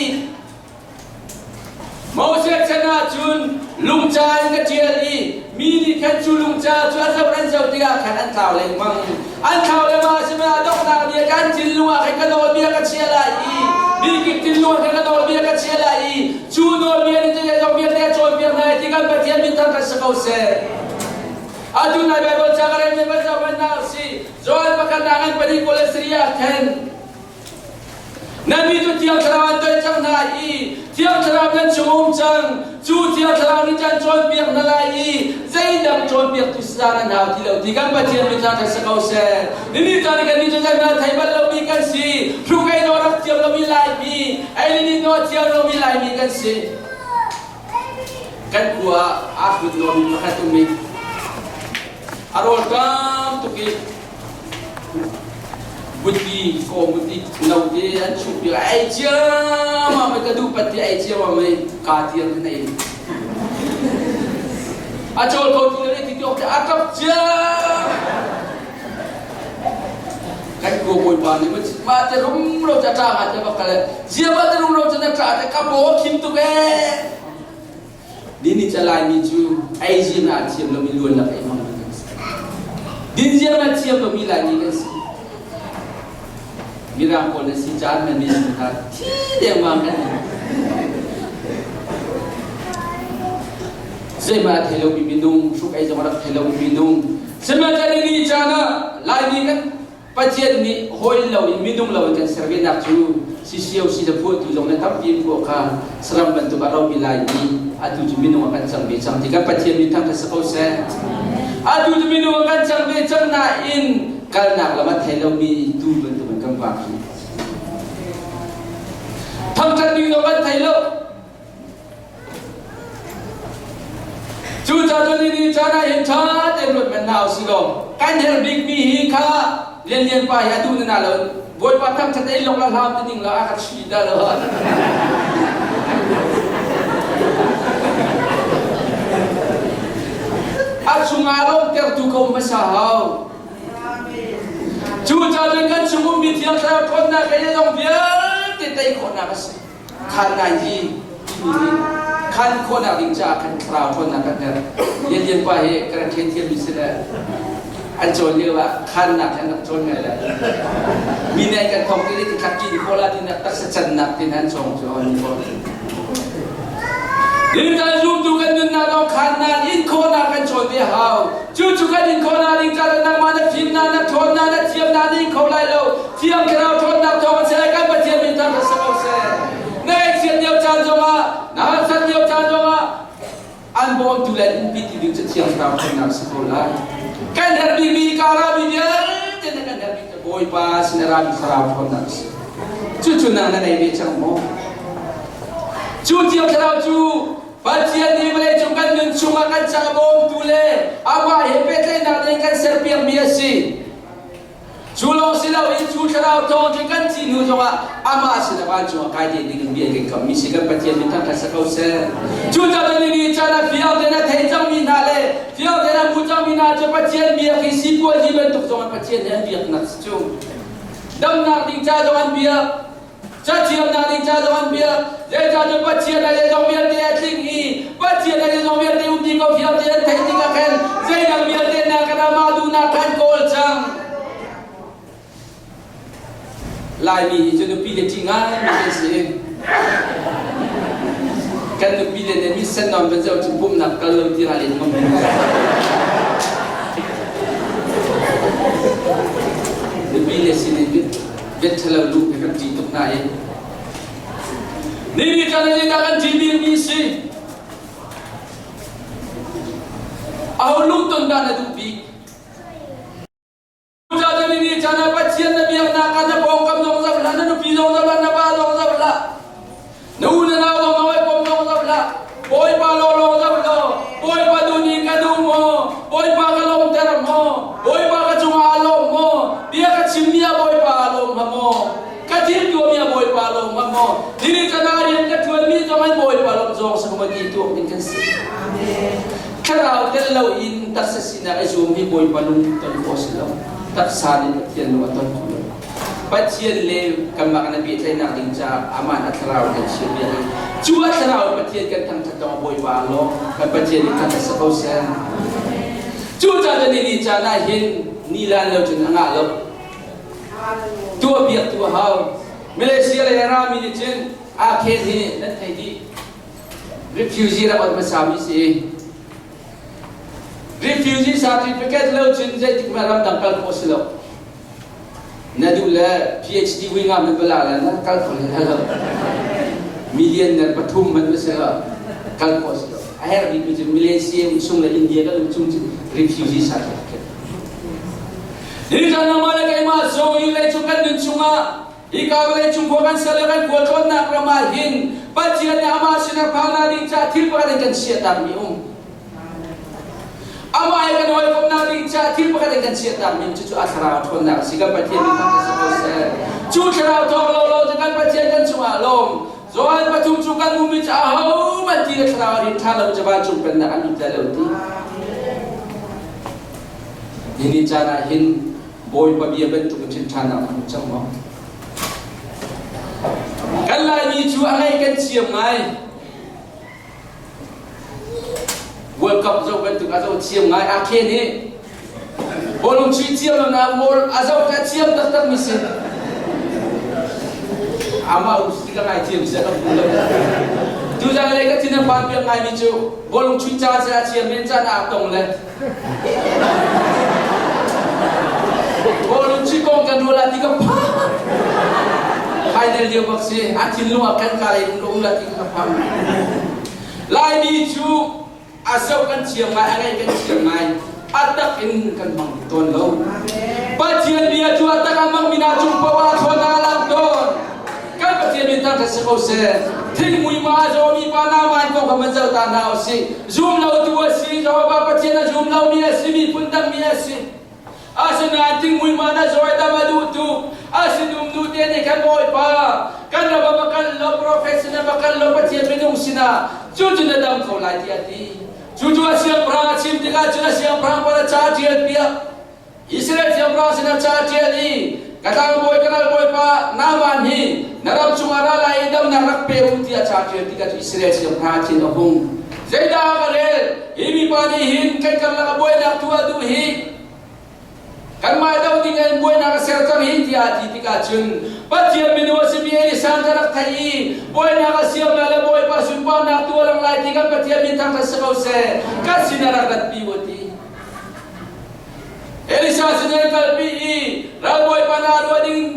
Mau se chana Jun lung chan ka chia li mi ni khan chu lung cha chu a sa ran zau tiga khan an thao le mang an thao le ma se ma dong da ni kan tin lu a ka no bia ka chia lai i mi ki tin lu ka no bia ka chia lai i chu no bia ni te dong bia te chon bia na ti kan pa tiang mi tan ka sa kau se Aduh na Bible cakap ni baca benar si Zoal pakandangan penikul Syria kan Nabi tu tiang terawan tu cang nai tiang terawan cumum cang cu tiang terawan ni cang cuan biak nalai Zaidam cuan biak tu sedaran hal tilau tiga bacian minta tersekau se ini tadi kan ni juga nak thai bal lobi kan si Rukai norak tiang lobi lai mi Aili ni no tiang lobi lai mi kan si Kan gua aku lobi makan tu mi Arol kam tuki buti ko buti naude an chupi ai jama me kadu pati ai jama me katir nei achol ko ti le ti ok akap ja kai ko boy pa ni ma te rum lo cha ta ma te ba kale jia ba te rum lo cha na ta te ka bo kim tu ke dini chalai mi chu ai jim na chim lo mi luan la kai ma Dinjia na siap lo mila ni kan si. Mira ko na si Jan na ni ha. Tidak makan. Sema thelo bibinung sukai jamara thelo bibinung. Sema jari ni jana lagi kan pajian ni hoi lo bibinung lo kan serve nak tu si siau si dapat tu jong na tapi ko ka seram bantu kalau bila ni atu bibinung akan sampai tiga pajian ni tang kasau se. Aduh tu minum akan cangbe cangna in karena lama thelo mi tu bentuk bentuk baki. Thangkan minum akan thelo. Cuca tu ni cara in cha terus menau silo. Kan herbik mi hika lian pa ya tu na lo. Boy patam catai long lah ham tu ning lah akan sida lo. Sungalong tertu kau masahau. Cuca dengan sungguh mitiang saya kona kaya dong biar kita kona kas. Karena ini kan kona ringja kan kerau kona kan yang pahe kerana kentian bisa ancol dia lah karena kan ancol nggak minai kan komplit kaki di kola di nak tak sejenak di nancong ni Ini kan zoom tu kan dun na karena in kona kan chon dia hau. Cucu kan in kona ring cara nak mana film na thon na tiam na ni kau lai lo. Tiam kerau thon na thon saya kan baca minta kesal saya. Ngai sian dia chan zonga, nah san dia chan zonga. An bom tu lai piti dia tiam kerau thon na sekolah. Kan herbi mi kara mi dia, jadi kan herbi ke boy pas nerami kerau thon na. Cucu nang na ni cang mo. Cucu tiam kerau cu Bacian ni boleh cungkan dan cungakan cara bom tule. Apa hepetle nak dengan serpiang biasi. Sulong silau itu kerau tong dengan cinu cunga. Ama silakan cunga kaji dengan biaya kami. Misikan bacian minta kasih kau ser. Cuca dan ini cara fiau dengan tejam minale. Fiau dengan bujang minale bacian biaya kisi buat dibentuk cunga bacian yang biaya nak cung. Dam nak dica dengan biaya. Caciam nari jalan biar, dia jalan bacian dari dong biar dia tinggi, bacian dari dong biar dia undi kau biar dia tinggi kan, saya biar dia nak kena malu nak kan kolcang. lai mi je no pile tinga mi se kan no pile ne mi sen non benzo tu bum nak kalau tira le ngom no pile sini bet thalo lu ke kan ji tok na e ni kan ni kan ji mi si au lu ton da na du bi jadi ni jana pacian nabi yang nak ada bongkam dong sabla na nupi dong sabla na ba dong sabla nuuna na dong away pom dong sabla boy pa lo sabla boy pa duni kadu mo boy pa kalong ter mo boy pa kacunga along mo dia kacimia boy pa along mo kacil dua mia boy pa along mo dini jana yang ketuan mi jangan boy pa along jong sama gitu mungkin sih kalau telau in taksasina azumi boy pa along tan poslam tak sani patian lo aton ko patian le kama kana bi tay na dinja aman at raw kan siya juwa raw patian kan tang tatong boy balo kan patian kan sa kausan juwa ni jana hin nilan lo jun nga lo tua biak tua haw Malaysia le rami ni chen akhen hi na thai di refugee ra ot masami si refugee certificate lo chin jai tik maram dangkal ko silo nadula PhD winga man balala na kal ko halo millionaire pathum man basala kal ko silo aher bi bi Malaysia sung la India ka sung refugee certificate ni jana mala kai ma so ile chukan din chunga ikaw le chung ko kan sala kan ko ton na kramahin pajian ni ama sina phana din cha thil pa kan sia tam mi ama ay kan hoy kom na ring cha thil pa kan sia tam min chu asara thon na siga pathian ni kan sa se chu chara thong lo kan pathian kan chu alom zoan pathum chu kan mu mi cha ho ma ti ka thara ri thala ja ba chu pen na an ta lo ti ini cara hin boy pa bia ben tu kan chin thana mu chang mo kan la ni chu angai kan siam ngai World Cup zo ben tu azo chiam ngai akhen ni bolong chi chiam na mor azo ka chiam tak tak misin ama ustika ngai chiam sa ka bulan tu jang le ka tin pan pi ngai mi chu bolong chi cha sa chiam men cha na tong le bolong chi kong kan dula ti ka pa final dia baksi atin lu akan kai lu la ti ka pa lai ni chu asal kan siam ngai angai kan siam ngai atak in kan mang ton lo pajian dia ju atak amang mina jumpa wa thona lam ton kan pajian minta ka se ko se thing mui ma zo mi pa na man ko ka manjau ta na si zoom lo tu si jo ba pajian zoom lo mi si mi pundam mi si asana ting mui ma na zo da ma du tu asinum nu te ne kan boy pa kan ba bakal lo professional bakal lo pajian binung sina ju ju na dam ko lai ti ati Jujur siap perang sim tiga juna siap perang pada cacian pihak Israel siap perang sina cacian ni kata boy kenal boy pa nama ni naram sumara la idam narak peru dia cacian tiga Israel siap perang cin ohung Zaidah kare ini pani hin kai kala boy nak tua du hi kan mai dau dengan boy nak serta hin dia tiga jun patian minua sebiar ni santarak thai boy nak siap la boy pa sumpah nak tua lang lai tiga patian minta kasau se kasih narakat piwati Elisa senai kalpi raboy pa na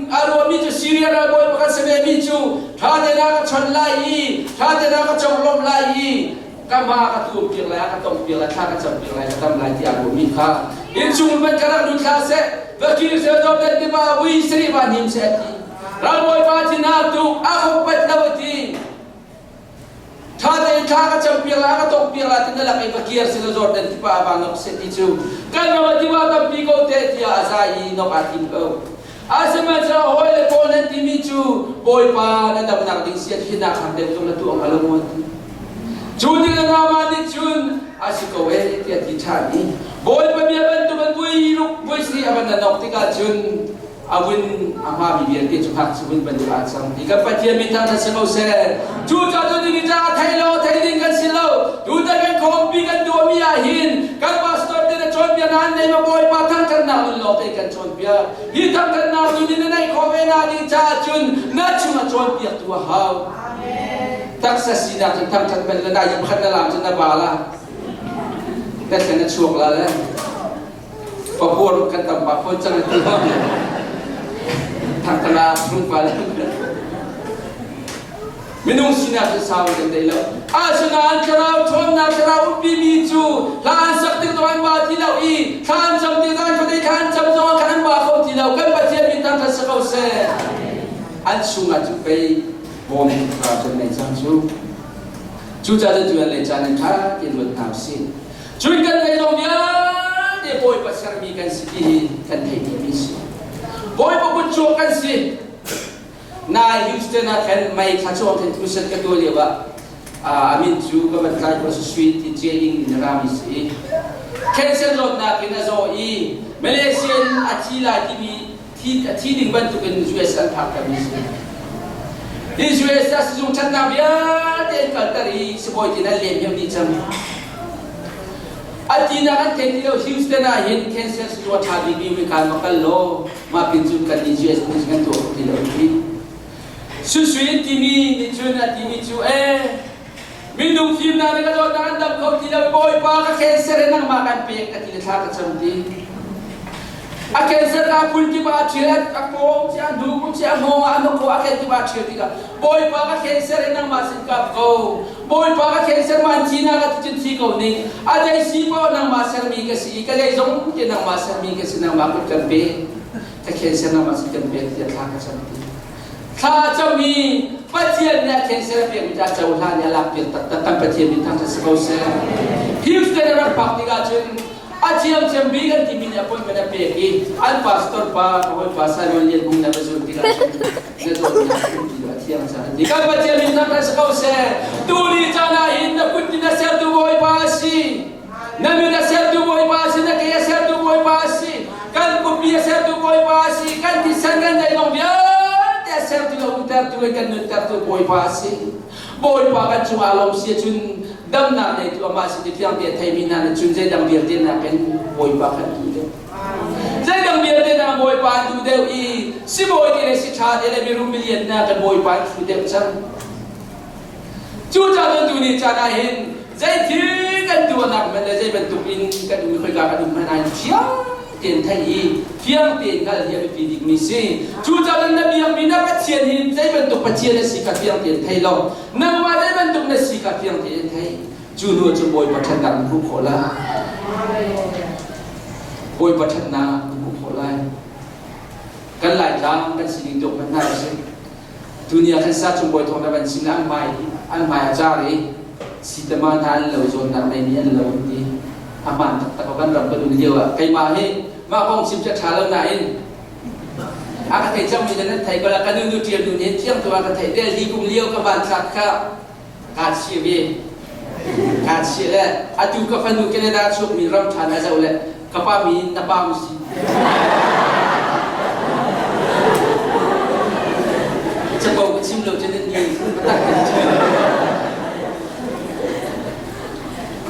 arwa mi chu Syria raboy pa kasme mi chu thade na ka chon lai thade na ka chonglom lai kama ka tu pirla ka tom pirla ka cham pirla ka tam lai ti arwa mi kha in chung ban karak du klase vakir se do de ba wi sri ba nim se ti raboy pa ti na tu ako pat lawati thade ka cham pirla ka tom pirla tin la kai vakir se do de ti pa ba no se ti chu kan no ti wa tam pi ko te ti azai no ka tim ko asema sa hoy le ko ne ti mi chu boy pa na dam na ding sia ti na khan de tu la tu ang alamo ti Juni na nama ni Jun asiko we ti ati chani boy pa biya ban tu ban boy ruk boy sri aban na nok ti ka Jun awin ama bi biya ti chu hak chu ban du atsam ika patia mi ta na se ko se chu cha tu ni ja thai lo thai ding kan silo tu ta kan khom pi kan do mi a hin kan pastor ti na chon biya nan nei ma boy pa thang kan na lo ke kan chon pia hi tham kan na tu ni nai kho ve na di cha chun na chunga chon pia tu hau amen tak sa sida kan tham chan ben la na yim khan na lam chan na ba laแต่ฉันจะช่วงละแล้วพอพูดกันต่ำปากคนจังเลยทางตลาดทุ่งฟ้าแล้วไม่นุ่งสินาจะสาวกันได้แล้วอาชนะอันคราวชนนาคราวปีมีจูลานสักติตัวอันบาที่เราอีขานจำติดานคนได้ขานจำจอขันบาเขาที่เรากันประเทศมีตั้งแต่สกาวเซ่อันสูงอาจจะไปบอมคราวจนในจังจูจะจะดูอะไรจานันท่าที่ล้วนทำสิ้นช่วยกันในตรงนี้เดี๋ยวบอยปัสสาวะมีกันสิกันให้ดีมิสิบอยบอกว่าโจกันสินายฮิวสตันนะแค่ไม่ข้าชอบแค่ทุกสิ่งกันตัวเดียวว่าอามินจูก็มันกลายเป็นสวีทที่เจริญในรามิสิแค่เส้นรถนักกินโซอีมาเลเซียอาชีพที่มีที่หนึ่งบรรทุกเป็นยูเอสอันพักกันมิสิที่ยูเอสจะส่งฉันนาบิอาเด็กกันตารีสบอยที่นั่นเลี้ยงยังดีจังอาทิตย์นั้นเทนที่เราฮิวสตันเห็นแคนเซอร์ตัวชาบีบีมีการมาคัลโลมาเป็นจุดกันที่ยูเอสเป็นกันตัวที่เราที่สุดที่มีนิจุนที่มีจูมีดุงทีมนั้นก็โดนนั่งดับเขาที่เราบอยปากแคนเซอร์นั่งมากันเปียกที่เราทำกันสมดีอาแคนเซอร์กับคุณที่บาดเจ็บกับโค้งที่อันดูคุณที่อันหัวอันนู้นเขาอาแคนที่บาดเจ็บที่ก็บอยปากแคนเซอร์นั่งมาสิกับเขาบอยปากแคนเซอร์มันจีน่าก็ที่ที่เขาหนึ่งอาจจะสีปอนั่งมาเซอร์มีก็สีก็ได้ส่งที่นั่งมาเซอร์มีก็สีนั่งมาเป็นกันเปียแต่แคนเซอร์นั่งมาสิกันเปียที่เราทำกันสมดีถ้าจะมีปัจจัยเนี่ยแคนเซอร์เปียกจะอุทานเนี่ยหลับเปียกตั้งปัจจัยมีทางจะสกัดเซอร์ฮิวสตันรักพักที่ก็จนอาเจียมเชื่อมบีกันที่มีเนี่ยคนเป็นเปียกีอันพาสตอร์ป้าเขาพาสายวันเย็นบุญเนี่ยไปสู่ที่กันเนี่ยตัวเนี่ยคุณที่ว่าเที่ยงสันดีกันปัจจัยมีทางจะสกัดเซอร์ตูนี่จะน่าเห็นนะคุณที่น่าเสียดูบ่อยป้าสินั่นมีน่าเสียดูบ่อยป้าสินะแกเสียดูบ่อยป้าสิกันกูเปียเสียดูบ่อยป้าสิกันที่สังกันได้ลงเบียแต่เสียดูเราอุตส่าห์ตัวกันอุตส่าห์ตัวบ่อยป้าสิบ่อยป้ากันช่วยอารมณ์เสียจุนดำนาในตัวมาสิที่เพียงแต่ไทยมีนาในจุนใจดำเบียดเดินเป็นบอยปากันดูเดียวใจดำเบียดเดินบอยปาดูเดียวอีสิบอยที่ในสิชาเดลมีรูปมิเลียนนากันบอยปาดูเดียวจังจู่จ้าตัวดูนี่จ้านาเห็นใจที่กันตัวนักมันใจเป็นตุกินกันดูคุยกันดูมันนายเที่ยงเตียนไทยอีเที่ยงเตียนกันเฮียไปปีดิกมิสิจู่จ้าเป็นนบีมีนักเชียนหินใจเป็นตุกปัจเจียนสิกาเที่ยงเตียนไทยลงนักมาได้เป็นตุกในสิกาเที่ยงเตียนไทยจูนัวจะบอยปัฒนาผู้ขอละบอยปัฒนาผู้ขอละกันหลายครั้งกันสิ่งจบมันได้สิดุนยาขันสัตว์จงบอยทองได้เป็นสิ่งอันใหม่อาจารย์สิทธิ์มาทานเราจนนักในนี้เราดีอามันแต่ก็กันเราก็ดูเดียวอะใครมาให้มาห้องชิมจะชาแล้วไหนอาคาเทเจ้ามีนั้นไทยก็แล้วกันดูเทียนดูเนี่ยเที่ยงตัวอาคาเทได้ดีกุมเลี้ยวกับบ้านสัตว์ข้าการเชียร์ การเชื่ออาดูกับฟันดูแคนาดาชุกมีรำชานะเจ้าเลยกับป้ามีนับป้ามุสีจะบอกว่าชิมเราจะได้ดีตั้งแต่ชื่อ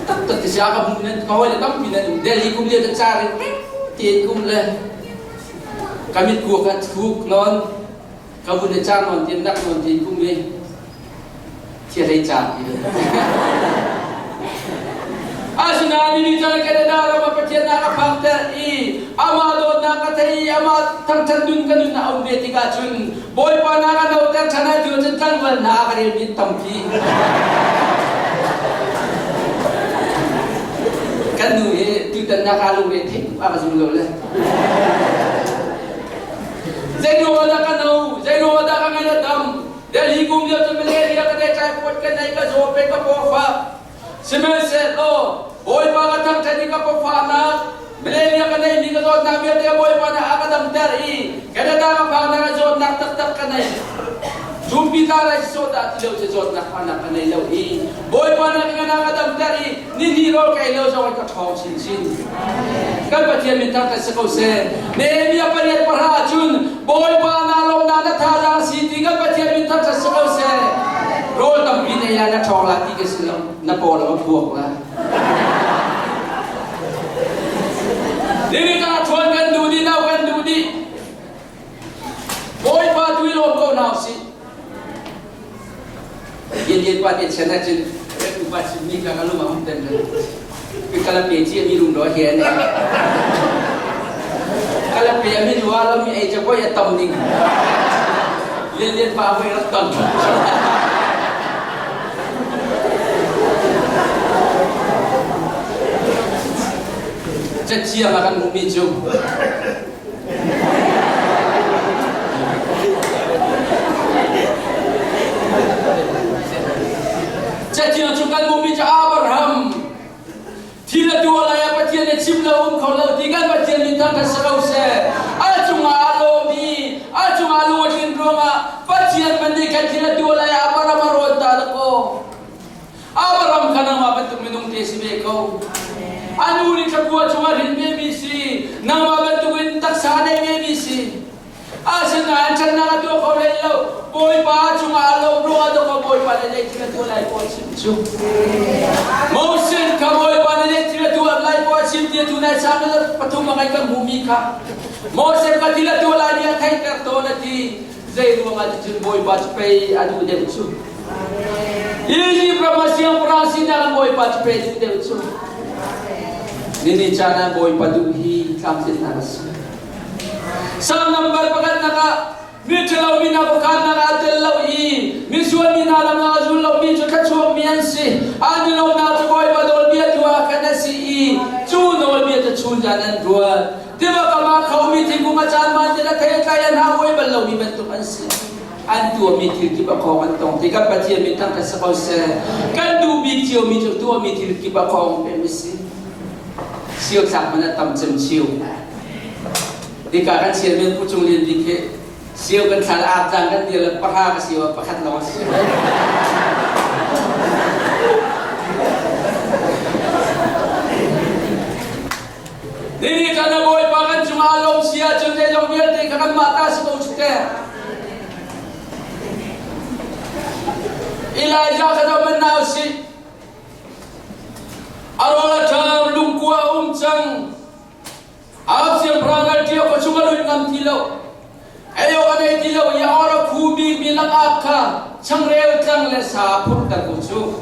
ตั้งแต่ที่เช้ากับมึงนั้นเขาเลยต้องมีนั่นเดลี่กุมเลี้ยงจ้าเลยเตียนกุมเลยกามิดกัวกันทุกนอนกับบุญจ้านอนเตียนนักนอนเตียนกุมเลยเที่ยวได้จ้าอีกอาชนาดีจังแค่เดินเรามาประเทศนักพักแต่อีอามาโดนนักแต่อีอามาทั้งฉันดุนกันดุนเอาเบติกาจุนบอยปานากันเอาแต่ฉันให้ดูจนทั้งวันนักเรียนมิตรตั้มพีกันดูเอตุตันนักอาลูเรทิอามาจุนโลเลยใจดูว่านักกันเอาใจดูว่านักกันเอาดำเดี๋ยวลีกุมเดียวจะไม่เลี้ยงกันได้ใจปวดกันไหนก็โจเป็นก็ปวดฟ้าSemester lo, boy pangatang tadi kapal fana, Millennial kanay hindi ka doon namin at boy pana akadam dari, kada dama fana ka doon tak kanay. Jumpi taray soda at ilaw sa doon nakana kanay ilaw i. Boy pana ka nakadam dari, niniro ka ilaw sa kakaw sinsin. Kalpat yan mintang sa kause, Nehemiah pariat parachun, boy pana long nanatala city, kalpat yan mintang sa kause. Roll ng pinaya na chocolate kasi na pola magbuwak na. Dili ka chuan kan dudi na yen pa te chana chin ku pa chin ni ka lu ma ten ke kala pe chi mi rum do hian kala pe mi wa la mi ai cha ko ya tam ning len pa vai rak ton cha chia ma kan mu mi chu Jadi ajukan bumi ke Abraham. Tidak dua layak patian cipta kalau tiga patian minta keserau se. Ajung alomi, ajung aluin roma. Patian menikah tidak dua layak Abraham maronta leko. Abraham kana mabentuk minum tesi beko. Anu ni kebuat cuma rinme misi. Nama bentuk intak sana misi. Asana anchana tu kau lelo. Boy pa cuma alo bro atau boy pa lele tidak dua layak posim. Mosen kamoy panele tira dua lai po sim dia tunai sangat patung makai kan bumi ka. Mosen ka tira dua lai dia kai karto nati zai dua mati jin boy pat pay adu de su. Ini promosian prasi dalam boy pat pay de su. Ini cara boy paduhi kamsin naras. Sang number pakat naka Mitchell mina bukan nak ada lawi, misuan mina lam nak azul lawi juga cuam miansi. Adi law nak terkoi badol biar dua kena si, cun law biar tercun jalan dua. Tiba kama kau miti bunga caman tidak kaya kaya nak koi balau bentuk ansi. Antu miti tiba kau antong tiga pati minta kesakau se. Kandu biti miti dua miti tiba kau pemisi. Siok sak mana tam cem siok. Dikakan siapa pucung lian dike. Siapa kan salah abang kan dia lepas siapa pakat lawas. Ini karena boy pakan cuma alom sia cende jong biar dia kan mata sebau cete. Elijah kata menau si. Arola jam lungkua umcang. Absen perangai dia kau cuma lu ngam tilau. Ayo kami tilau ya orang kubi bilang apa? Cangrel cangle sapur dan kucu.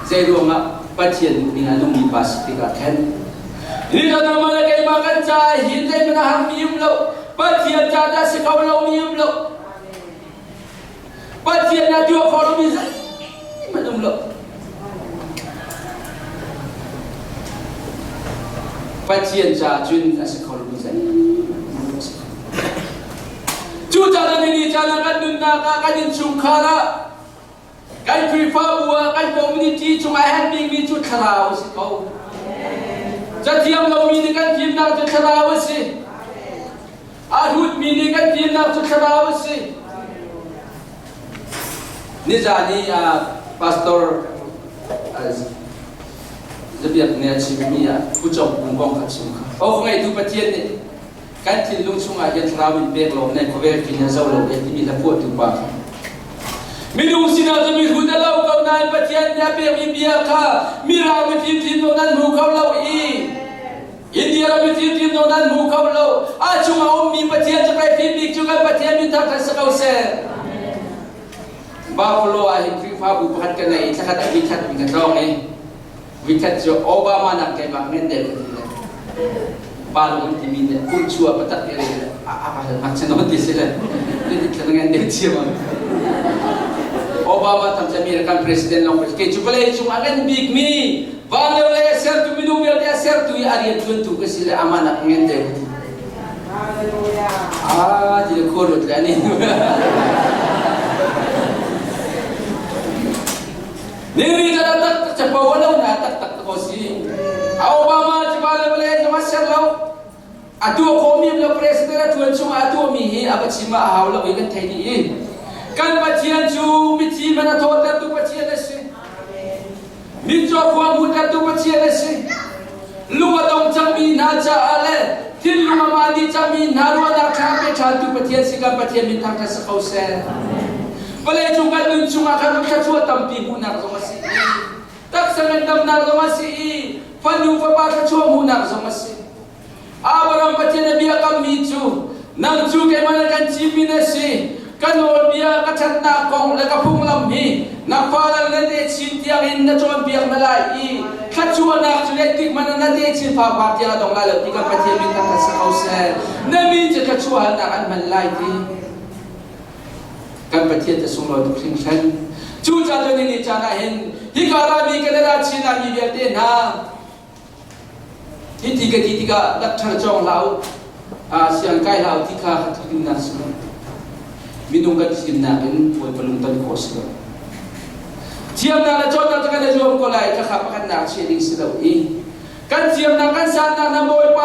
Saya rumah pasien dengan lungi pas tiga kan. Ini kata mana kaya makan cai hindai menahan mium lo. Pasien jada sekau lo mium lo. Pasien nak dua kalau bisa minum lo. Pasien jajun sekau lo bisa. Juta ini jangan dunda kain cungkara, kain priva buah, kain community cuma helping me cut kerau si kau. Jadi yang lau mini kan tim nak cut kerau si, ahut mini kan tim nak cut kerau si. Ni jadi pastor sebiak ni cimi pucuk bungkong kat cungka. Oh ngai tu patien ni. Kan tilung sungai yang terawih berlom naik kawal kini jauh lebih tinggi lepas tu bah. Minum sinar demi hudalau kau naik patian dia beri biarkah mirau betim nonan mukau lau India betim nonan mukau lau. Cuma ummi patian cepai fibik juga patian minta tersekau ser. Bawa ahli krifa bukan kena itu kata wikat wikat dong wikat jo Obama nak kayak magnet deh. Baru ini dia kuncua petak dia apa macam nanti sila jadi kelengan dia cium Obama tamsa mirakan presiden long presiden cuma cuma kan big me bangla le ser tu minum dia ser tu ari tu ke sila amanah ngende jadi korut lah ni ni kada tak cepat walau nak tak kosi Obama coba boleh cuma serlau. Atu komi bela presiden tuan cuma atu mihi apa cima ahau lau ikan tadi. Kan bacian cu miti mana tahu tu bacian nasi. Minjo kuah muda tu bacian nasi. Luar dong cami naja ale. Til luar mandi cami naruh nak kape cantu bacian sikan bacian minta kasih kau ser. Boleh juga nun cuma kan kacau tampi munar sama si. Tak sengendam nar sama si. Pandu papa kacau munar sama si. Abraham pati nabi akam micu. Nang cu ke mana kan cimi nasi. กันโอนเบียกันชันนากองและก็พุ่งลำฮีนักฟ้าและเด็กชินที่อินนัจวนเบียมาลายอีขัดชวนนักจุเลติกมันนั่นเด็กชินฟ้าปาที่เราต้องลาเลยที่กันปฏิมิตรกันสักเอาเสียนั่นมีจะขัดชวนนักอันมันลายที่กันปฏิจะส่งเราทุกสิ่งฉันจูจ่าจนนี่จานาเห็นฮิการามีกันได้ชินามีเบียเตนะฮิติกะดักทรจงเราเสียงใกล้เราที่ข้าทุกินนักสุนมินุกันสินนักเป็นป่วยปลุงตันโคสก์เทียมนักจนนักจะกันได้รวมกันเลยจะขับกันนักเชียร์ดิ้งสิเราอีกันเทียมนักกันสันนักบอยไป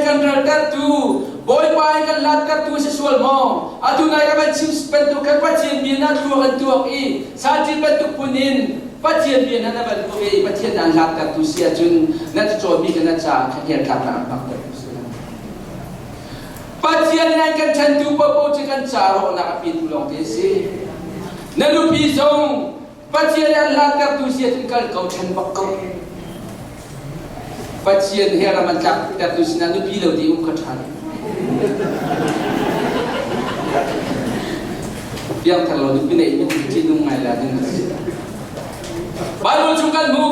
กันรัดกันตูบอยไปกันลัดกันตูเสส่วนมองอาตุนายกันชิมเป็นตุกันปัจเจียนเบียนักตัวกันตัวอีสาจิเป็นตุปุนินปัจเจียนเบียนักเป็นตัวอีปัจเจียนนักลัดกันตูเสียจุนนักจะโจมีกันนักจ่าขยันกันนักปักกันปัจเจียนนั้นกันฉันดูปะโปจะกันจ่าโรนักปีตุลองเทสีนั่นลูกพี่ทรงปัจเจียนนั้นลัดกันตูเสียจุนกันเขาฉันบักเขาปัจเจียนเฮรามันจับกันตูสินันลูกพี่เราดีกันทันyang terlalu dipilih itu cenderung ngalah dengan baru juga mu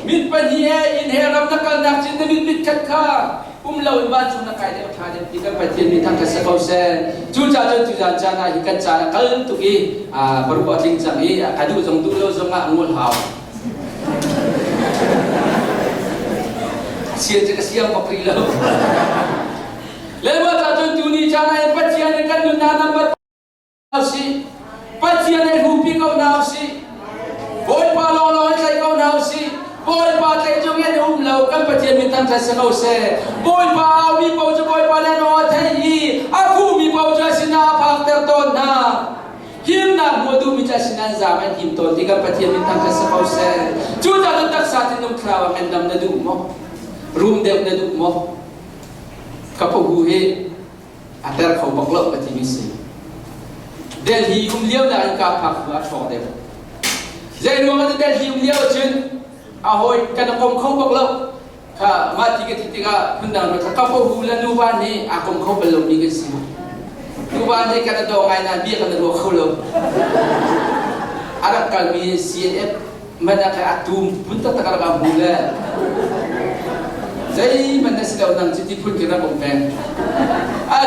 mit paniya inheram nakal nak cinta mit katka lau baju nak kaya kaya tiga patian mit tang kasakau se cuca jana hikat jana kal tu ki berbuat lincah ni kadu zong tu lo zong ngul hau siapa je siapa pakri lo lewat aja tu ni jana patian kan nana ber si patian ai hupi kau nau si boy pa lo sai kau nau si boy pa te jong en lau kan patian mintan sa kau se boy pa mi pau je boy pa le no thai aku mi pau je sina phak ter ton na him na modu mi cha sinan zaman him ton ti kan patian mintan sa kau se chu ta tak sa tin num krawa men dam na du mo room dem na du mo kapo hu he atar khau baklo pati mi se Delhi liêu là anh cả phật và phò đẹp. Dạy luôn là Delhi liêu trên, hồi cái nó không bộc lộ, mà chỉ cái phần nào nó các phố hú là nu ban này, không bộc lộ đi cái gì. Nu ban này cái nó đồ ngày nào biết cái nó đồ không lộ. Arab kalmi CNF mana cái atom pun tak tak ada mula. Jadi mana sedang nang cuti pun kena kompeng.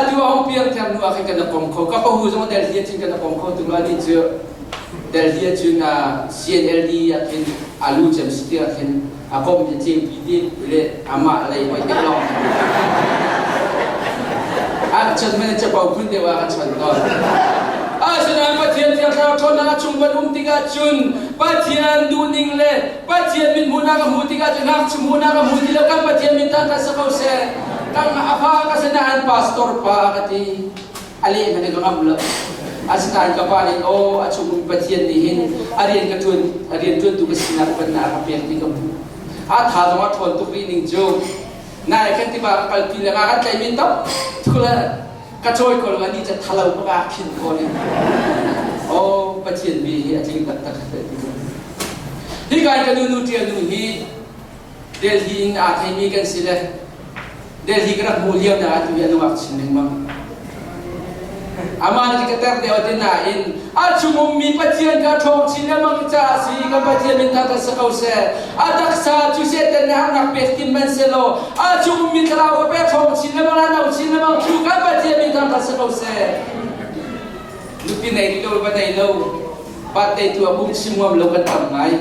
Dua orang piang tiang dua akan kena kompeng. Kapal hujung dari dia cing kena kompeng tu lagi je. Dari dia cing CNLD akan alu jam setia akan aku menjadi PD boleh amak lagi boleh kelong. Macam mana cepat pun dia akan contoh. Sedang patian tiang kau nak cumban tiga cun, patian duning le, patian min muna kamu tiga cun nak cumuna kamu tidak kan patian minta kasih kau se, kan apa kesenangan pastor pa kati, ali mana kau ngambil, asenangan kapal oh acum patian dihin, arian ketun tu kesinar benar apa yang tinggal, thadu thon tu ring jo, naik kan tiba kapal pilih akan cai minta, tu lah. Kacoi kalau ni je thalau berakin kau ni. Oh, patian bi aja tak itu. Hikai kan dulu dia dulu hi Delhi atai ni kan sila Delhi kan mulia dah tu yang waktu sini mang. Aman dikatakan dia ada nain. Cuma mi patian kan thong sila mang casi kan patian minta tak sekau se. Ada sa cuci tanah nak pestin menselo. Cuma mi kalau apa thong sila mang nak sila mang tu kan patian minta tak sekau se. Lupi naik dulu pada ilo. Patai tu abung semua melakukan tamai.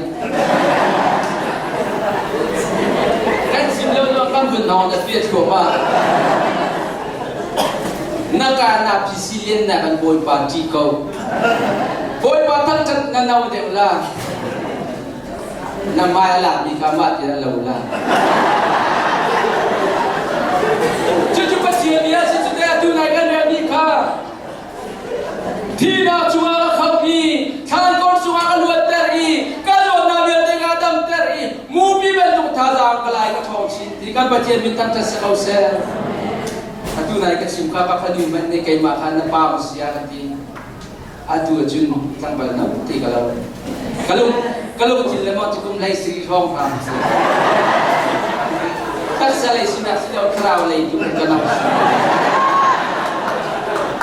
Kan semua kan benar dah biar cuma. Nakana pisilien na kan boy party ko. Boy patang kat na naw de la. Na mala bi kamat ya laula. Cucu kecil dia sudah tunai kan ni ka. Tidak cuma khafi, kan kau cuma keluar teri, kalau nabi ada adam teri, mubi bentuk taza kelai kau cint. Jika baca minta tersekau ser. Atu naik ke simka apa di mana ni kaya makan apa mesti ada atu ajun tambah nak putih kalau kecil lemah cukup lagi seri hong kan tak salah sudah kerau lagi tu kena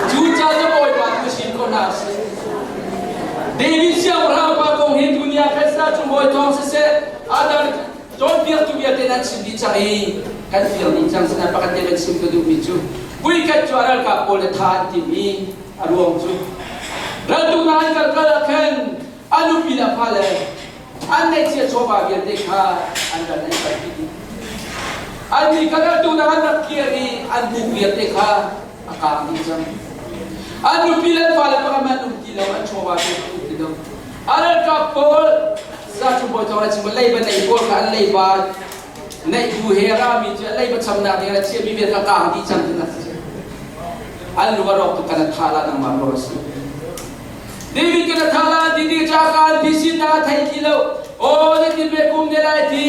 juta je boy batu mesin kau nasi David siang berapa kong hin dunia kasta cumboy tong sese ada don't feel to be a tenant di cari kan feel ni jang sana pakat David sim ke du biju bui kat juara ka pole tha timi aruang chu ratu nai kal kan anu pila pale anne che choba biar dekha anda nai pati ani kada tu na anak kiri anbu biar dekha akam ni jang anu pila pale pakaman umtilaw an choba biar Aral kapol sa chumboy tawra chimbo leiba nei bol ka leiba nei bu hera mi je leiba chamna de ra che mi be ka di cham na al lugarok to kana thala na maros devi kana thala di ja ka bisin na thai kilo o de ti be kum de lai ti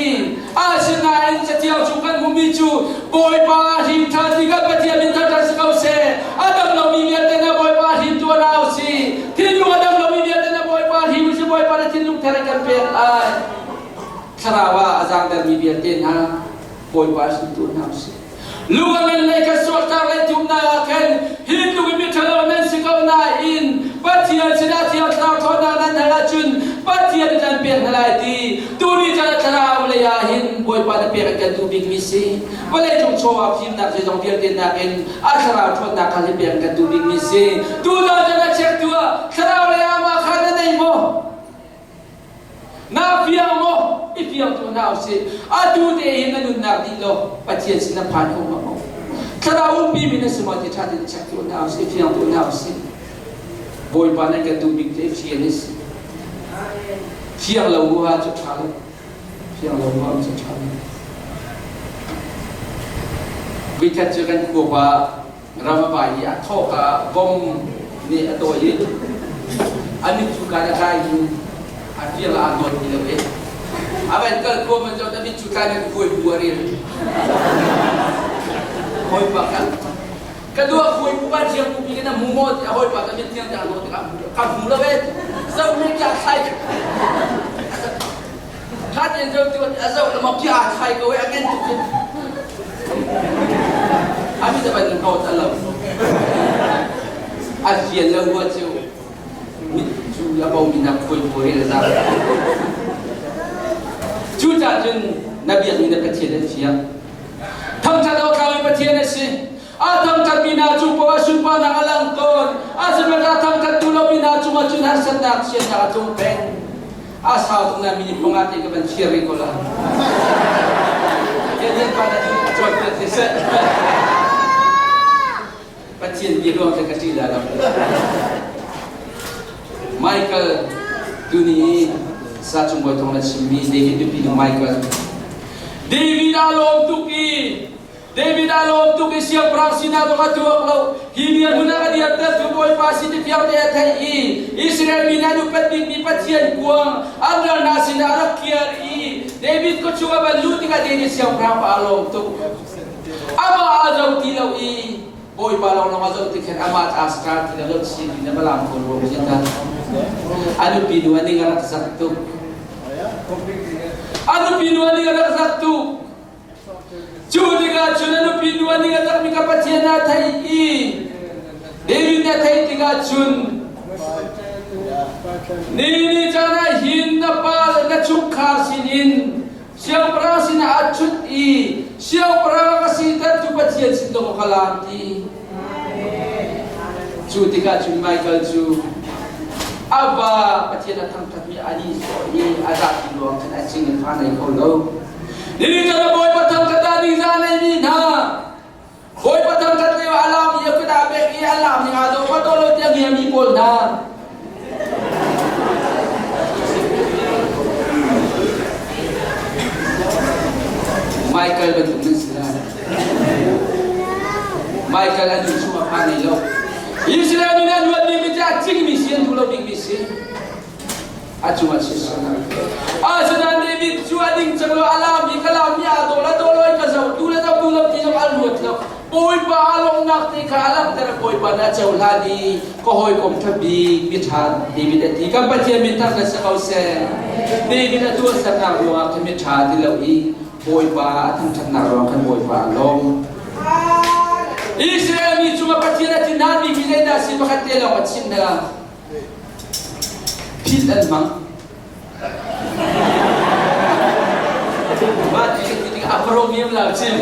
asina in cha tiao chukan mumbi chu boy pa him tha di ga patia min tha ta sa se adam lo mi ya de na boy pa him to na si tin lu adam lo mi ya de na boy pa him si boy pa tin lu thara kan pe ai sarawa azang dar mi ya de na boy pa him to na si lu ga men le ka so ta le tu na kan him lu mi thala men si ka na in patia sina tia ta tho na na la chun patia de jan pe halai ti tu ni ja thara le ya hin boy pa de pe kan tu big mi si wale jong cho a phim na je jong dia de na en a thara tho na ka le pe kan tu big mi si tu la ja na check tu a thara le ya ma kha na nei mo na pia mo i pia tu na si a tu de hin na nun na di lo patia sina phan ko mo thara um bi mi na sma ti tha de check tu na si pia tu na si boy pa na kan tu big de chi ni si Fiang lau gua cak cale, fiang lau gua cak cale. Bikat jangan kuba ramai bayi atau ka bom ni atau ini. Ani juga ada kayu, fiang la angon ni lewe. Abai kalau kau menjauh tapi juga ada kue buarin. Koi pakan. Kedua kue bukan siang kubi kena mumot, koi pakan ni tiang jangan kau kamu lewe. Saoไม่อยากใช้ถ้าเจนเจ้าตัวเราเราไม่อยากใช้ก็ไว้อันนั้นจุดอันนี้จะเป็นเขาตลอดอาเจียนเราว่าเจ้ามิจูยาบมีนักคุยคุยเลยนะจูจ่าจนนับยังมีนักเทียนเชียทั้งชาติเราเขาเป็นเทียนสิAtang kat bina cuba supa na alangkon asal atang kat tulo bina cuma cuna sendak sian nak tumpeng asal tu nak mini pengati ke benciri kola jadi pada cuaca tiset pacien biru yang kecil dalam Michael tuni sa cumbo tong na simi David tu Michael David alom tuki David alom tu kesiap prasina tu katuak lau hini guna ka dia tu boy positif yang dia thai Israel mina du pet bi patien kuang andra nasina rakiar David ko chuga balu tika deni siap pra alom tu ama azau tilau boy balau no azau tikan amat askar tilau si dina balam ko ro jeta anu pinuan ni ngarak saktu anu pinuan ni ngarak saktu Judiga chunanu pinuan ni ngatak mi kapatian na thai David na thai tiga chun Nini jana hin na pal na chukhar sinin siang pra sina achut siang pra kasita tu patian sindo ko kalanti Judiga chun Michael chu aba patian na tangkat mi ani so ada tiluang kana chingin panai ko lo Nini jana boy patang kata di sana ini boy patang kata ni alam ia kita bagi alam ni ada apa tolong tiang yang dipol dah. Michael bentuk Israel. Michael ada cuma panai lo. Israel ni ada dua big cacing misi dulu big misi. Acuma sisana. Asana David juading caklo alam ikalam ya dola ikazau dula tijam almut lo. Boy pa along nakti ka alam tera boy pa na chauladi kohoy kom thabi mithan David ati kam patia mithan na sa kause David atu sa na ruwa ka mithan dilawi boy pa ating chan na ruwa kan boy pa along Israel mi cuma patia na tinadi bilay na si makatela patsin na ผิดอันมั้งว่าจริงๆอัปโรมีมแล้วจริง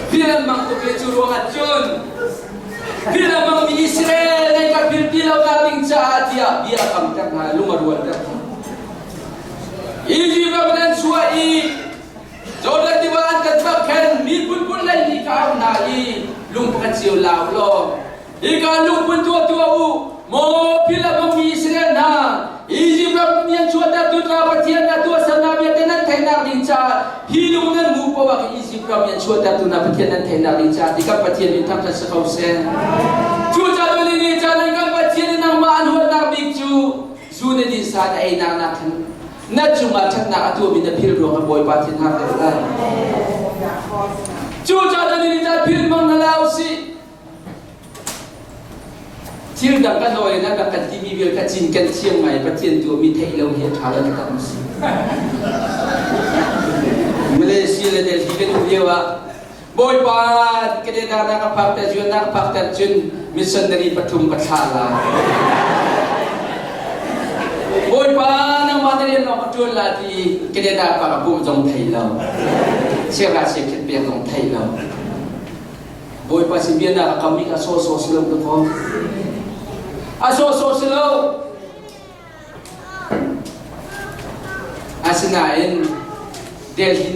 ผิดอันมั้งตัวเป็นจุดว่าจุนผิดอันมั้งมีอิสราเอลในกับผิดที่เราการลิงจ้าที่อ่ะบิอาคำแต่งหาลุมารัวแต่อีจีบเราเป็นชัวอีจอดที่บ้านกันแบบแค่มีปุ่นเลยนี่ข้าวนาอีลุงกันเสียวลาวโลอีการลุงปุ่นตัวอูโมพิลาบมีอิสราเอลนะอีจีบเราเป็นชัวแต่ตัวเราปฏิญาณตัวสนาเบียดนั้นแทนนาลิงจ้าฮิลุงนั้นมูปว่าอีจีบเราเป็นชัวแต่ตัวนาปฏิญาณนั้นแทนนาลิงจ้าที่กับปฏิญาณทำทัศน์เขาเสียจูจ้าตัวนี้จ้าในกับปฏิญาณนางมาอันหัวนาบิกจูในดิสานไอ้นางนักนั่นจุงอาชันนักตัวมีแต่พิลรวงบอยปาทินหาเด็กจูจ้าตัวนี้จ้าพิลมังนาลาวสิที่ดังกันหน่อยนะดังกันที่มีเวลกันจินกันเชียงใหม่ประเทศตัวมีไทยเราเห็นทาแล้วกันสิมาเลเซียและเดลฮีกันดูเดียวว่าบอยปาก็ได้ด่านักพักแต่จุนนักพักแต่จุนมิสซันดารีปฐุมปัทธาลาบอยปานักมาเรียนนอกจุนลาที่ก็ได้ด่าปากบุ้มจงไทยเราเชื่อราเชื่อคิดเปลี่ยนของไทยเราบอยปาสิเบียนักคำมีอาโซสลงตัวเขาอาโซสโลอาสนาเอ็นเดลฮิ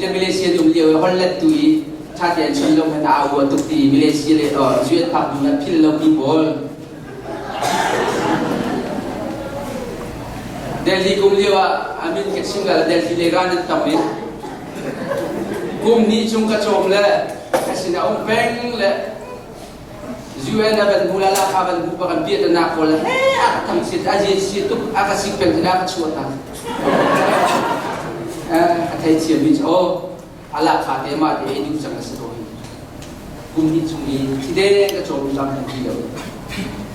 เลมิเลเซียดุมเดียวฮอลแลนด์ตุยชาติอันชนลงมันอาวัวตุกตีมิเลเซียเลยจุดพักดูนัดพิลลมีบอลเดลฮิกุมเดียวอามินเก็บชิงกันเดลฮิเลกานันตัมมิกุมนี้จุงกระโจมเลยอาสนาองเพ่งเลยZuena ban mulala kaban bukan biar dan aku lah. Tang sit aja situ akasik pengen suatan. Atai cia bic oh ala kate ma de ini jangan serohi. Kumni cumi tidak ke coba jangan dia.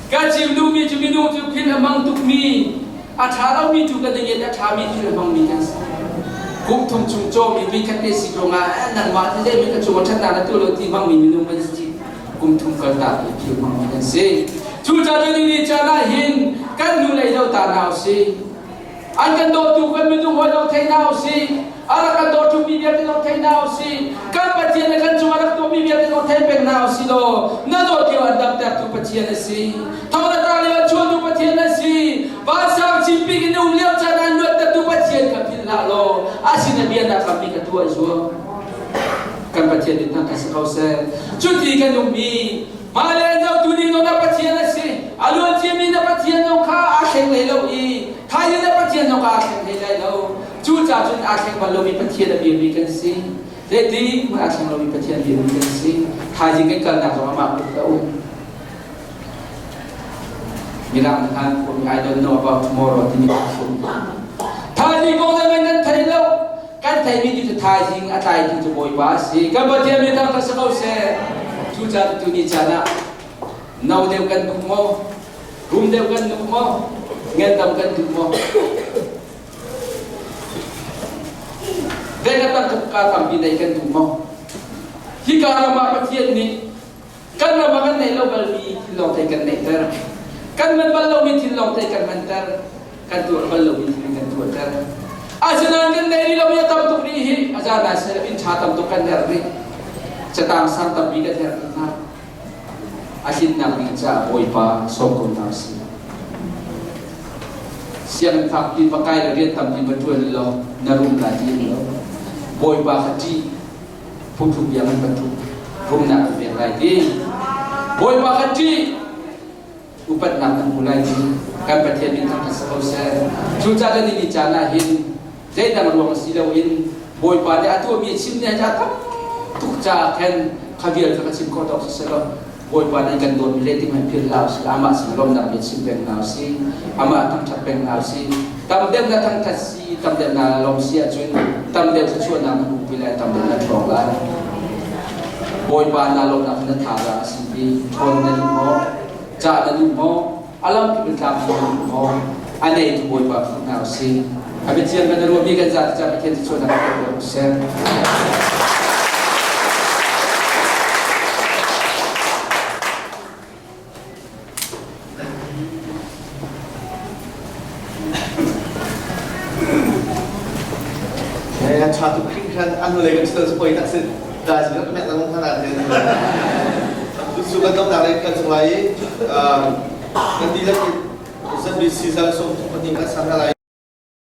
Kacim dumi cumi dumi cumi amang tuk mi. Acara mi juga dengan acara mi tu amang mi kan. Kum tum cum com mi kan desi ronga nang ma tidak mi kan cuma cakap tu lo timang mi minum masjid. Tum kerta itu mengatakan si, cuaca ini cara hin kan nulai jauh tanah si, angkat dotu kan minum walau tanah si, arakan dotu biar tidak tanah si, kan pacian kan cuma nak tu biar tidak tanah si lo, nado dia ada tu pacian si, tahu tak ada cuaca tu pacian si, bahasa cipi ini uliau cara nuat tu pacian kapil lo, asin biar nak kami ketua jual. Kan pacian di tengah sekau ser, cuti kan umi, malah jauh tu ni nona pacian nasi, aluan cimi na pacian nongka akheng lelo i, kaya na pacian nongka akheng lelo, cuca cun akheng balomi pacian na biar kan si, jadi akheng balomi pacian biar kan si, haji kan kerana sama makhluk tahu. Bilang kan, I don't know about tomorrow, ini maksud. Haji kau zaman nan thailau. Kan thai mi tu thai jing atai tu boy ba si kan ba dia mi tang ka sakau se chu cha tu ni chana nau deu kan tu mo rum deu kan tu mo ngen tam kan tu mo de ka tang ka tam bi dai kan tu mo hi ka ra ma pa thiet ni kan ra ma kan nei lo bal mi thi lo thai kan nei ter kan man bal lo mi thi lo thai kan man ter kan tu bal lo mi thi kan tu ter Ajaran kan dari lo ya tam tuk ni ajaran asal in chatam tuk kan dari cetang santam biga dari na asin nang bica boy pa sokon nasi siang tak di pakai dari tam di betul lo narum lagi lo boy pa haji putu biangan betul rum nak biang lagi boy pa haji upat nak mulai kan pertian bintang kasausa cuca kan ini jana hin jadi dalam ruang silauin boy pada atu mi simnya jatuh tuk jakan kaviar kacim kotak sesuatu boy pada ikan don mileti mampir laus lama sebelum nak mi sim peng nausi ama tam cap peng nausi tam dem datang kasi tam dem na lom sia jun tam dem sesuatu nak pilih tam dem na thongla boy pada lom nak na thara simpi thon na mo ja na mo alam kita tam mo ane itu boy pada nausi Habis siang kan dulu biar zat zat kita cuci nak share. ya satu kan anu lagi kita supaya tak dah sih kan nak ngomong kan suka dong dari kan selain nanti lagi sebab sisa so pentingkan sana lain